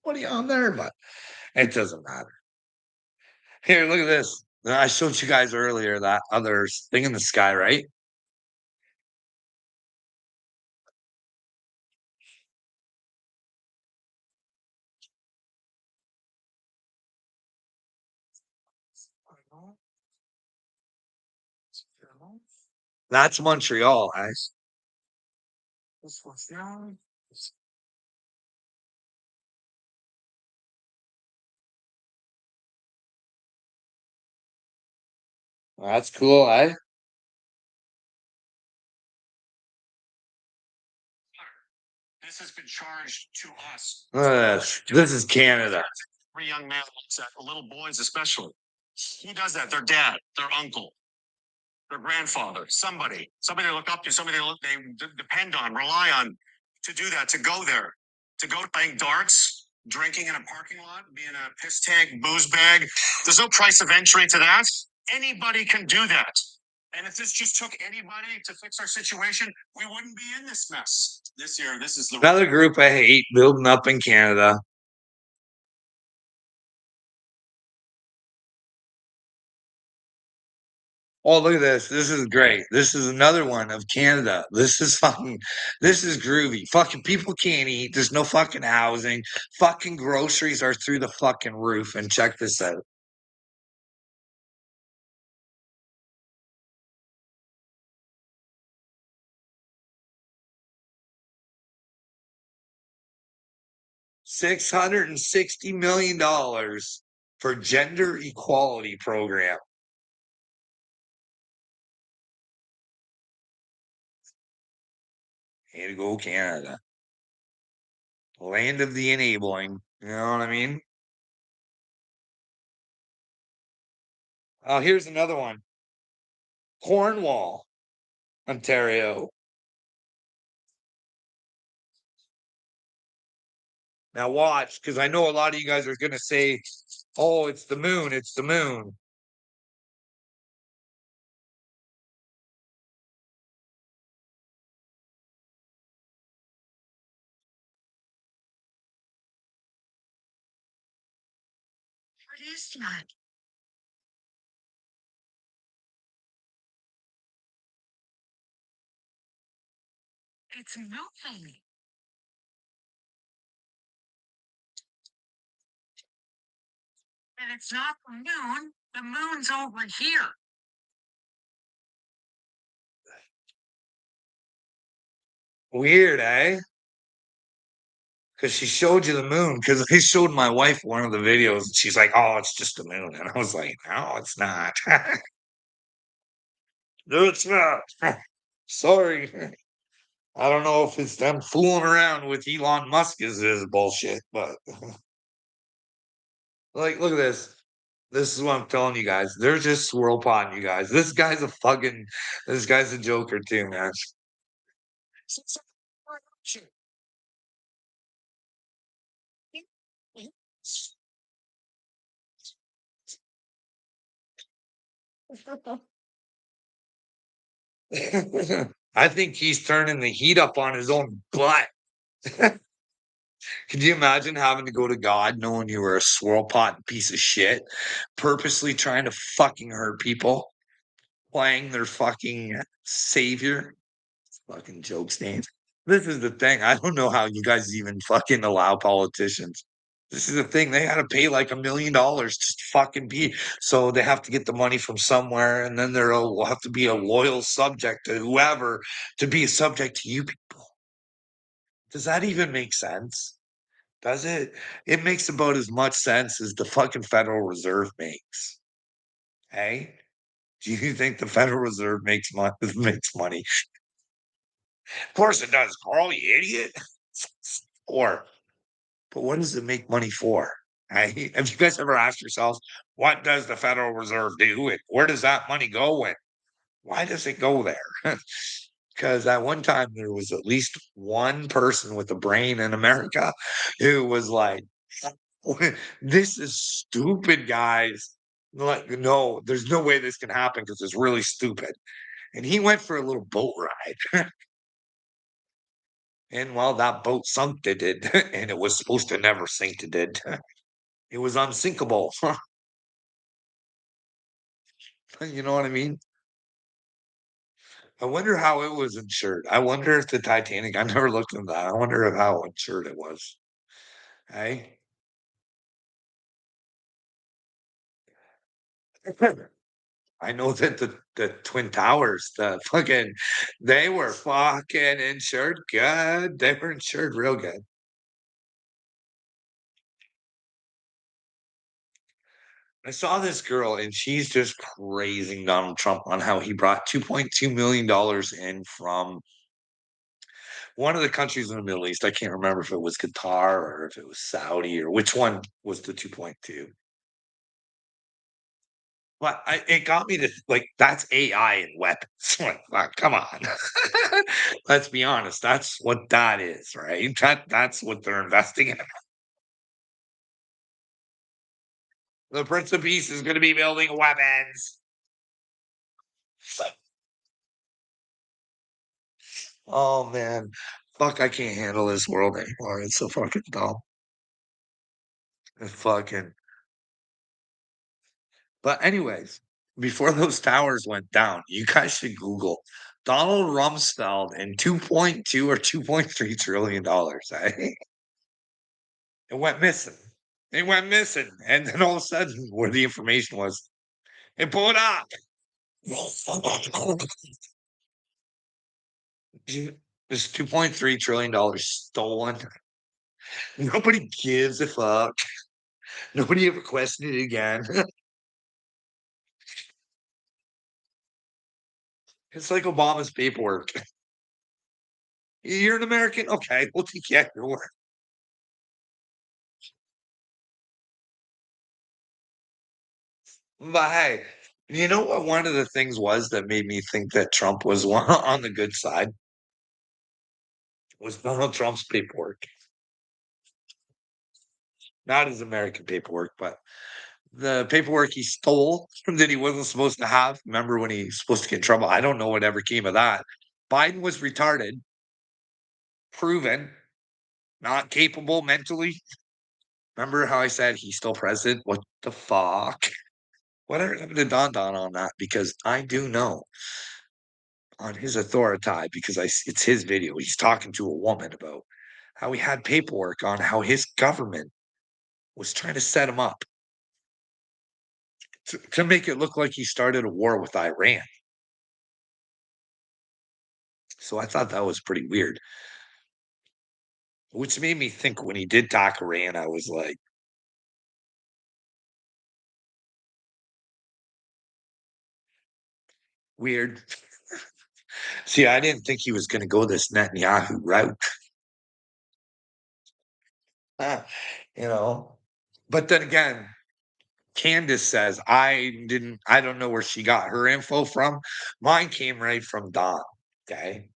What are you on there? But it doesn't matter. Here, look at this. I showed you guys earlier that other thing in the sky, right? That's Montreal, guys. That's cool, eh? This has been charged to us. This is Canada. Every young man looks at little boys, especially. Who does that? Their dad, their uncle, their grandfather, somebody they look up to, they depend on, rely on to do that, to go there, to go playing darts, drinking in a parking lot, being a piss tank, booze bag. There's no price of entry to that. Anybody can do that. And if this just took anybody to fix our situation, we wouldn't be in this mess. This year, this is the Another group I hate building up in Canada. Oh, look at this. This is great. This is another one of Canada. This is groovy. Fucking people can't eat. There's no fucking housing. Fucking groceries are through the fucking roof. And check this out. $660 million for gender equality program. Here to go, Canada. Land of the enabling. You know what I mean? Oh, here's another one. Cornwall, Ontario. Now watch, because I know a lot of you guys are gonna say, "Oh, it's the moon. It's the moon." What is that? It's moving. And it's not the moon. The moon's over here. Weird, eh? Because she showed you the moon. Because I showed my wife one of the videos, and she's like, "Oh, it's just the moon," and I was like, "No, it's not. No, it's not. Sorry. I don't know if it's them fooling around with Elon Musk is bullshit, but like, look at this. This is what I'm telling you guys. They're just swirl potting you guys. This guy's a joker too, man. I think he's turning the heat up on his own butt. Could you imagine having to go to God knowing you were a swirl pot piece of shit, purposely trying to fucking hurt people, playing their fucking savior? Fucking jokes, Dave. This is the thing. I don't know how you guys even fucking allow politicians. This is the thing. They got to pay like $1 million just to fucking be. So they have to get the money from somewhere, and then will have to be a loyal subject to whoever to be a subject to you people. Does that even make sense? Does it? It makes about as much sense as the fucking Federal Reserve makes. Hey, do you think the Federal Reserve makes money? Makes money? Of course it does, Carl. You idiot. Or But what does it make money for? Right? Have you guys ever asked yourselves, what does the Federal Reserve do and where does that money go and why does it go there? Because at one time there was at least one person with a brain in America who was like, this is stupid, guys. Like, no, there's no way this can happen because it's really stupid. And he went for a little boat ride. And while that boat sunk, it did. And it was supposed to never sink, it did. It was unsinkable. You know what I mean? I wonder how it was insured. I wonder if the Titanic, I never looked into that. I wonder if how insured it was. Hey? I know that the Twin Towers, they were fucking insured good. They were insured real good. I saw this girl and she's just praising Donald Trump on how he brought $2.2 million in from one of the countries in the Middle East. I can't remember if it was Qatar or if it was Saudi or which one was the 2.2. But it got me to like that's AI and weapons. Like, come on. Let's be honest. That's what that is, right? That's what they're investing in. The Prince of Peace is going to be building weapons. Oh man, fuck! I can't handle this world anymore. It's so fucking dumb. It's fucking. But anyways, before those towers went down, you guys should Google Donald Rumsfeld and 2.2 or $2.3 trillion. Eh? It went missing. It went missing. And then all of a sudden, where the information was, it blew it up. This $2.3 trillion stolen. Nobody gives a fuck. Nobody ever questioned it again. It's like Obama's paperwork. You're an American? Okay, we'll take you at your word. But hey, you know what one of the things was that made me think that Trump was one on the good side was Donald Trump's paperwork. Not his American paperwork, but the paperwork he stole that he wasn't supposed to have. Remember when he was supposed to get in trouble? I don't know whatever came of that. Biden was retarded, proven, not capable mentally. Remember how I said he's still president? What the fuck? Whatever happened to Don Don on that? Because I do know on his authority, because it's his video. He's talking to a woman about how he had paperwork on how his government was trying to set him up to make it look like he started a war with Iran. So I thought that was pretty weird, which made me think when he did talk Iran, I was like, weird. See, I didn't think he was going to go this Netanyahu route, Ah, you know. But then again, Candace says, I don't know where she got her info from. Mine came right from Dawn. Okay.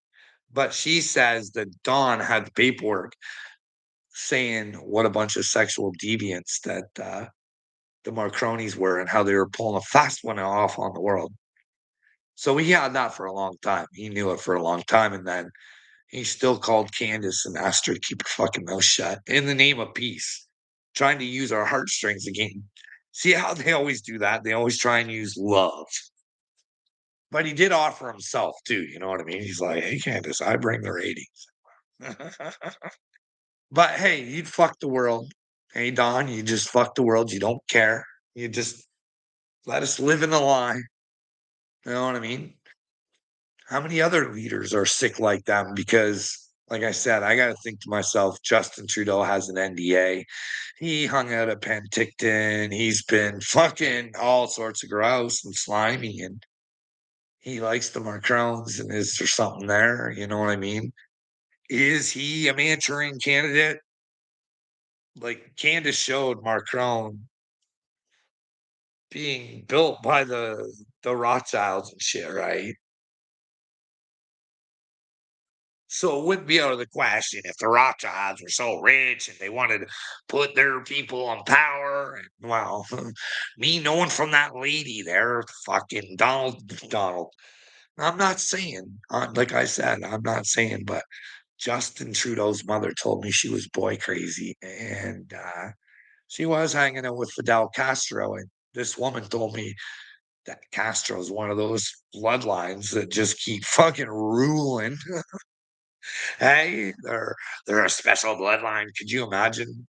But she says that Dawn had the paperwork saying what a bunch of sexual deviants that the Marconis were and how they were pulling a fast one off on the world. So he had that for a long time. He knew it for a long time. And then he still called Candace and asked her to keep her fucking mouth shut in the name of peace, trying to use our heartstrings again. See how they always do that? They always try and use love. But he did offer himself too. You know what I mean? He's like, hey, Candace, I bring the ratings. But hey, you'd fuck the world. Hey, Don, you just fuck the world. You don't care. You just let us live in the lie. You know what I mean? How many other leaders are sick like them? Because, like I said, I got to think to myself, Justin Trudeau has an NDA. He hung out at Penticton. He's been fucking all sorts of gross and slimy, and he likes the Macrons. And is there something there? You know what I mean? Is he a Manchurian candidate? Like Candace showed Macron being built by the Rothschilds and shit, right? So it wouldn't be out of the question if the Rothschilds were so rich and they wanted to put their people on power. And well, me knowing from that lady there, fucking Donald. I'm not saying, like I said, I'm not saying, but Justin Trudeau's mother told me she was boy crazy, and she was hanging out with Fidel Castro, and this woman told me that Castro is one of those bloodlines that just keep fucking ruling. Hey, they're a special bloodline. Could you imagine?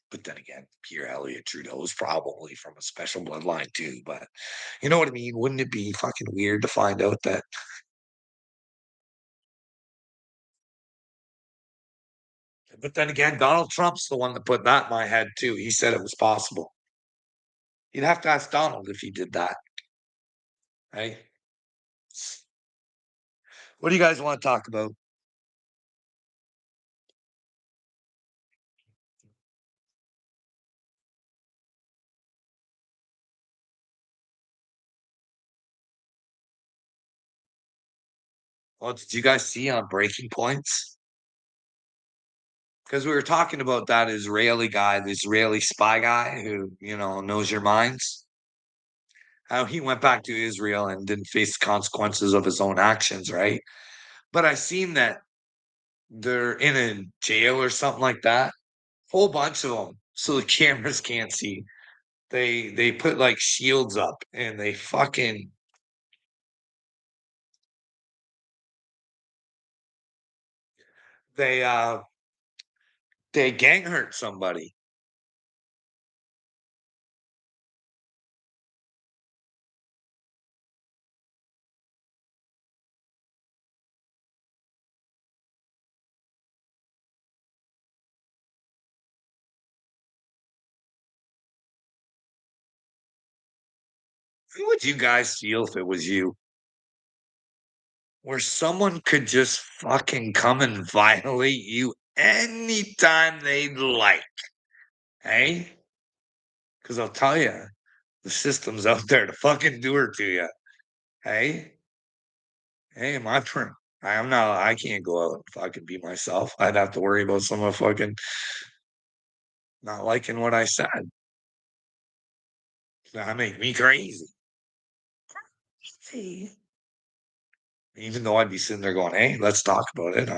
But then again, Pierre Elliott Trudeau is probably from a special bloodline too. But you know what I mean? Wouldn't it be fucking weird to find out that? But then again, Donald Trump's the one that put that in my head too. He said it was possible. You'd have to ask Donald if he did that. Hey, what do you guys want to talk about? Well, did you guys see on Breaking Points? Because we were talking about that Israeli guy, the Israeli spy guy who, knows your minds. How he went back to Israel and didn't face the consequences of his own actions, right? But I seen that they're in a jail or something like that. Whole bunch of them, so the cameras can't see. They put like shields up and they uh they gang hurt somebody. How would you guys feel if it was you? Where someone could just fucking come and violate you anytime they'd like, hey? Because I'll tell you, the system's out there to fucking do her to you, hey? Hey, my friend, I can't go out and fucking be myself. I'd have to worry about someone fucking not liking what I said. That make me crazy. See? Even though I'd be sitting there going, hey, let's talk about it.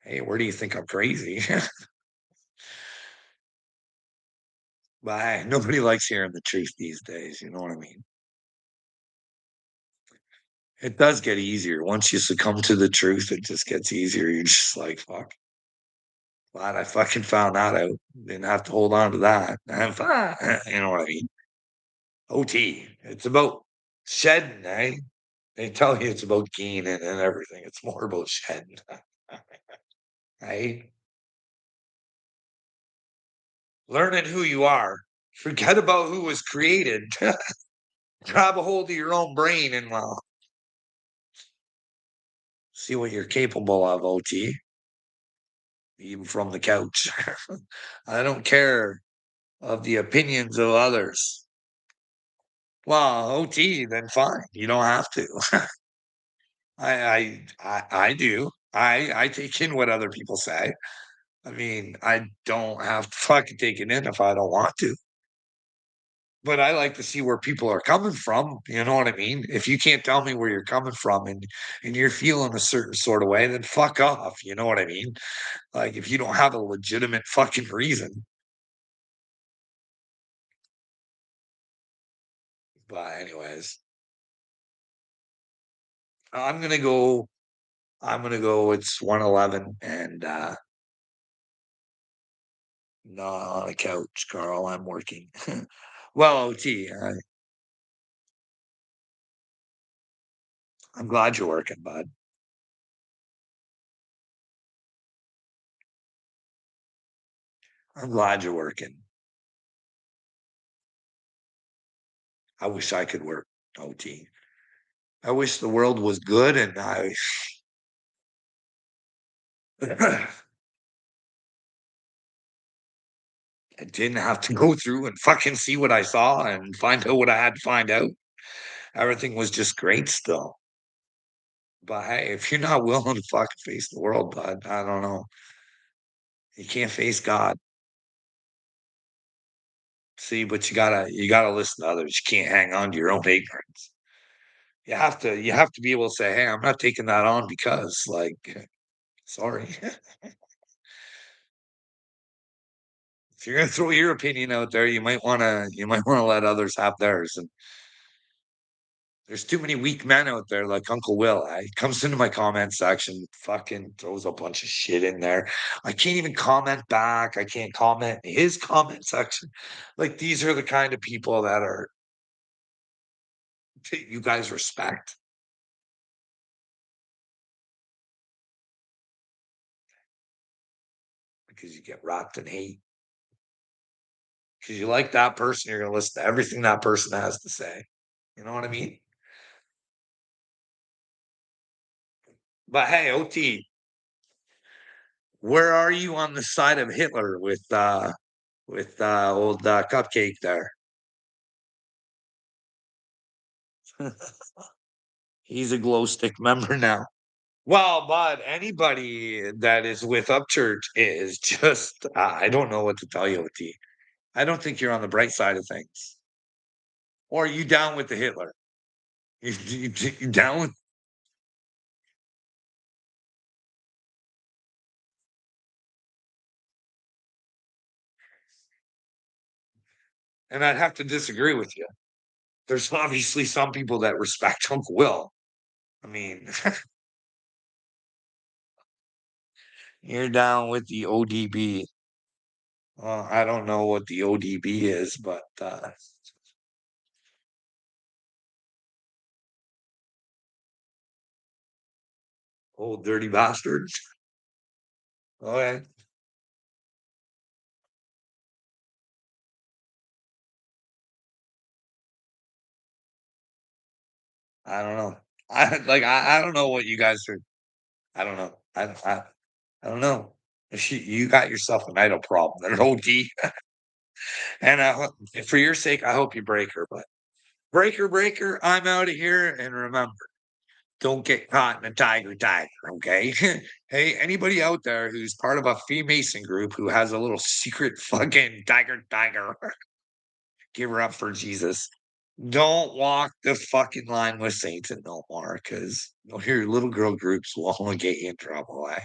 Hey, where do you think I'm crazy? But hey, nobody likes hearing the truth these days. You know what I mean? It does get easier once you succumb to the truth. It just gets easier. You're just like, fuck. Glad I fucking found that out. Didn't have to hold on to that. You know what I mean? OT. It's about shedding, eh? They tell you it's about gaining and everything. It's more about shedding. Right? Learning who you are. Forget about who was created. Grab a hold of your own brain and see what you're capable of, OT. Even from the couch. I don't care of the opinions of others. Well, OT, then fine. You don't have to. I do. I take in what other people say. I mean, I don't have to fucking take it in if I don't want to. But I like to see where people are coming from. You know what I mean? If you can't tell me where you're coming from and you're feeling a certain sort of way, then fuck off. You know what I mean? Like if you don't have a legitimate fucking reason. But anyways, I'm gonna go. I'm gonna go. It's 1:11 and not on a couch, Carl. I'm working. Well, OT. I'm glad you're working, bud. I'm glad you're working. I wish I could work OT. I wish the world was good and I didn't have to go through and fucking see what I saw and find out what I had to find out. Everything was just great still. But hey, if you're not willing to fucking face the world, bud, I don't know. You can't face God. See, but you gotta listen to others. You can't hang on to your own ignorance. You have to be able to say, "Hey, I'm not taking that on because, like, sorry." If you're gonna throw your opinion out there, you might wanna let others have theirs. And there's too many weak men out there like Uncle Will. He comes into my comment section, fucking throws a bunch of shit in there. I can't even comment back. I can't comment in his comment section. Like these are the kind of people that you guys respect because you get wrapped in hate. Because you like that person, you're gonna listen to everything that person has to say. You know what I mean? But hey, OT, where are you on the side of Hitler with old cupcake there? He's a glow stick member now. Well, but anybody that is with Upchurch is just I don't know what to tell you, OT. I don't think you're on the bright side of things. Or are you down with the Hitler? You down with, and I'd have to disagree with you. There's obviously some people that respect Uncle Will. I mean, you're down with the ODB. Well, I don't know what the ODB is, but old dirty bastards. Okay. I don't know. I don't know what you guys are. I don't know. I don't know. If you got yourself an idol problem, an OD, and for your sake, I hope you break her. But breaker, I'm out of here. And remember, don't get caught in a tiger. Okay. Hey, anybody out there who's part of a Freemason group who has a little secret fucking tiger, give her up for Jesus. Don't walk the fucking line with Satan no more, because your little girl groups will only get you in trouble. Eh?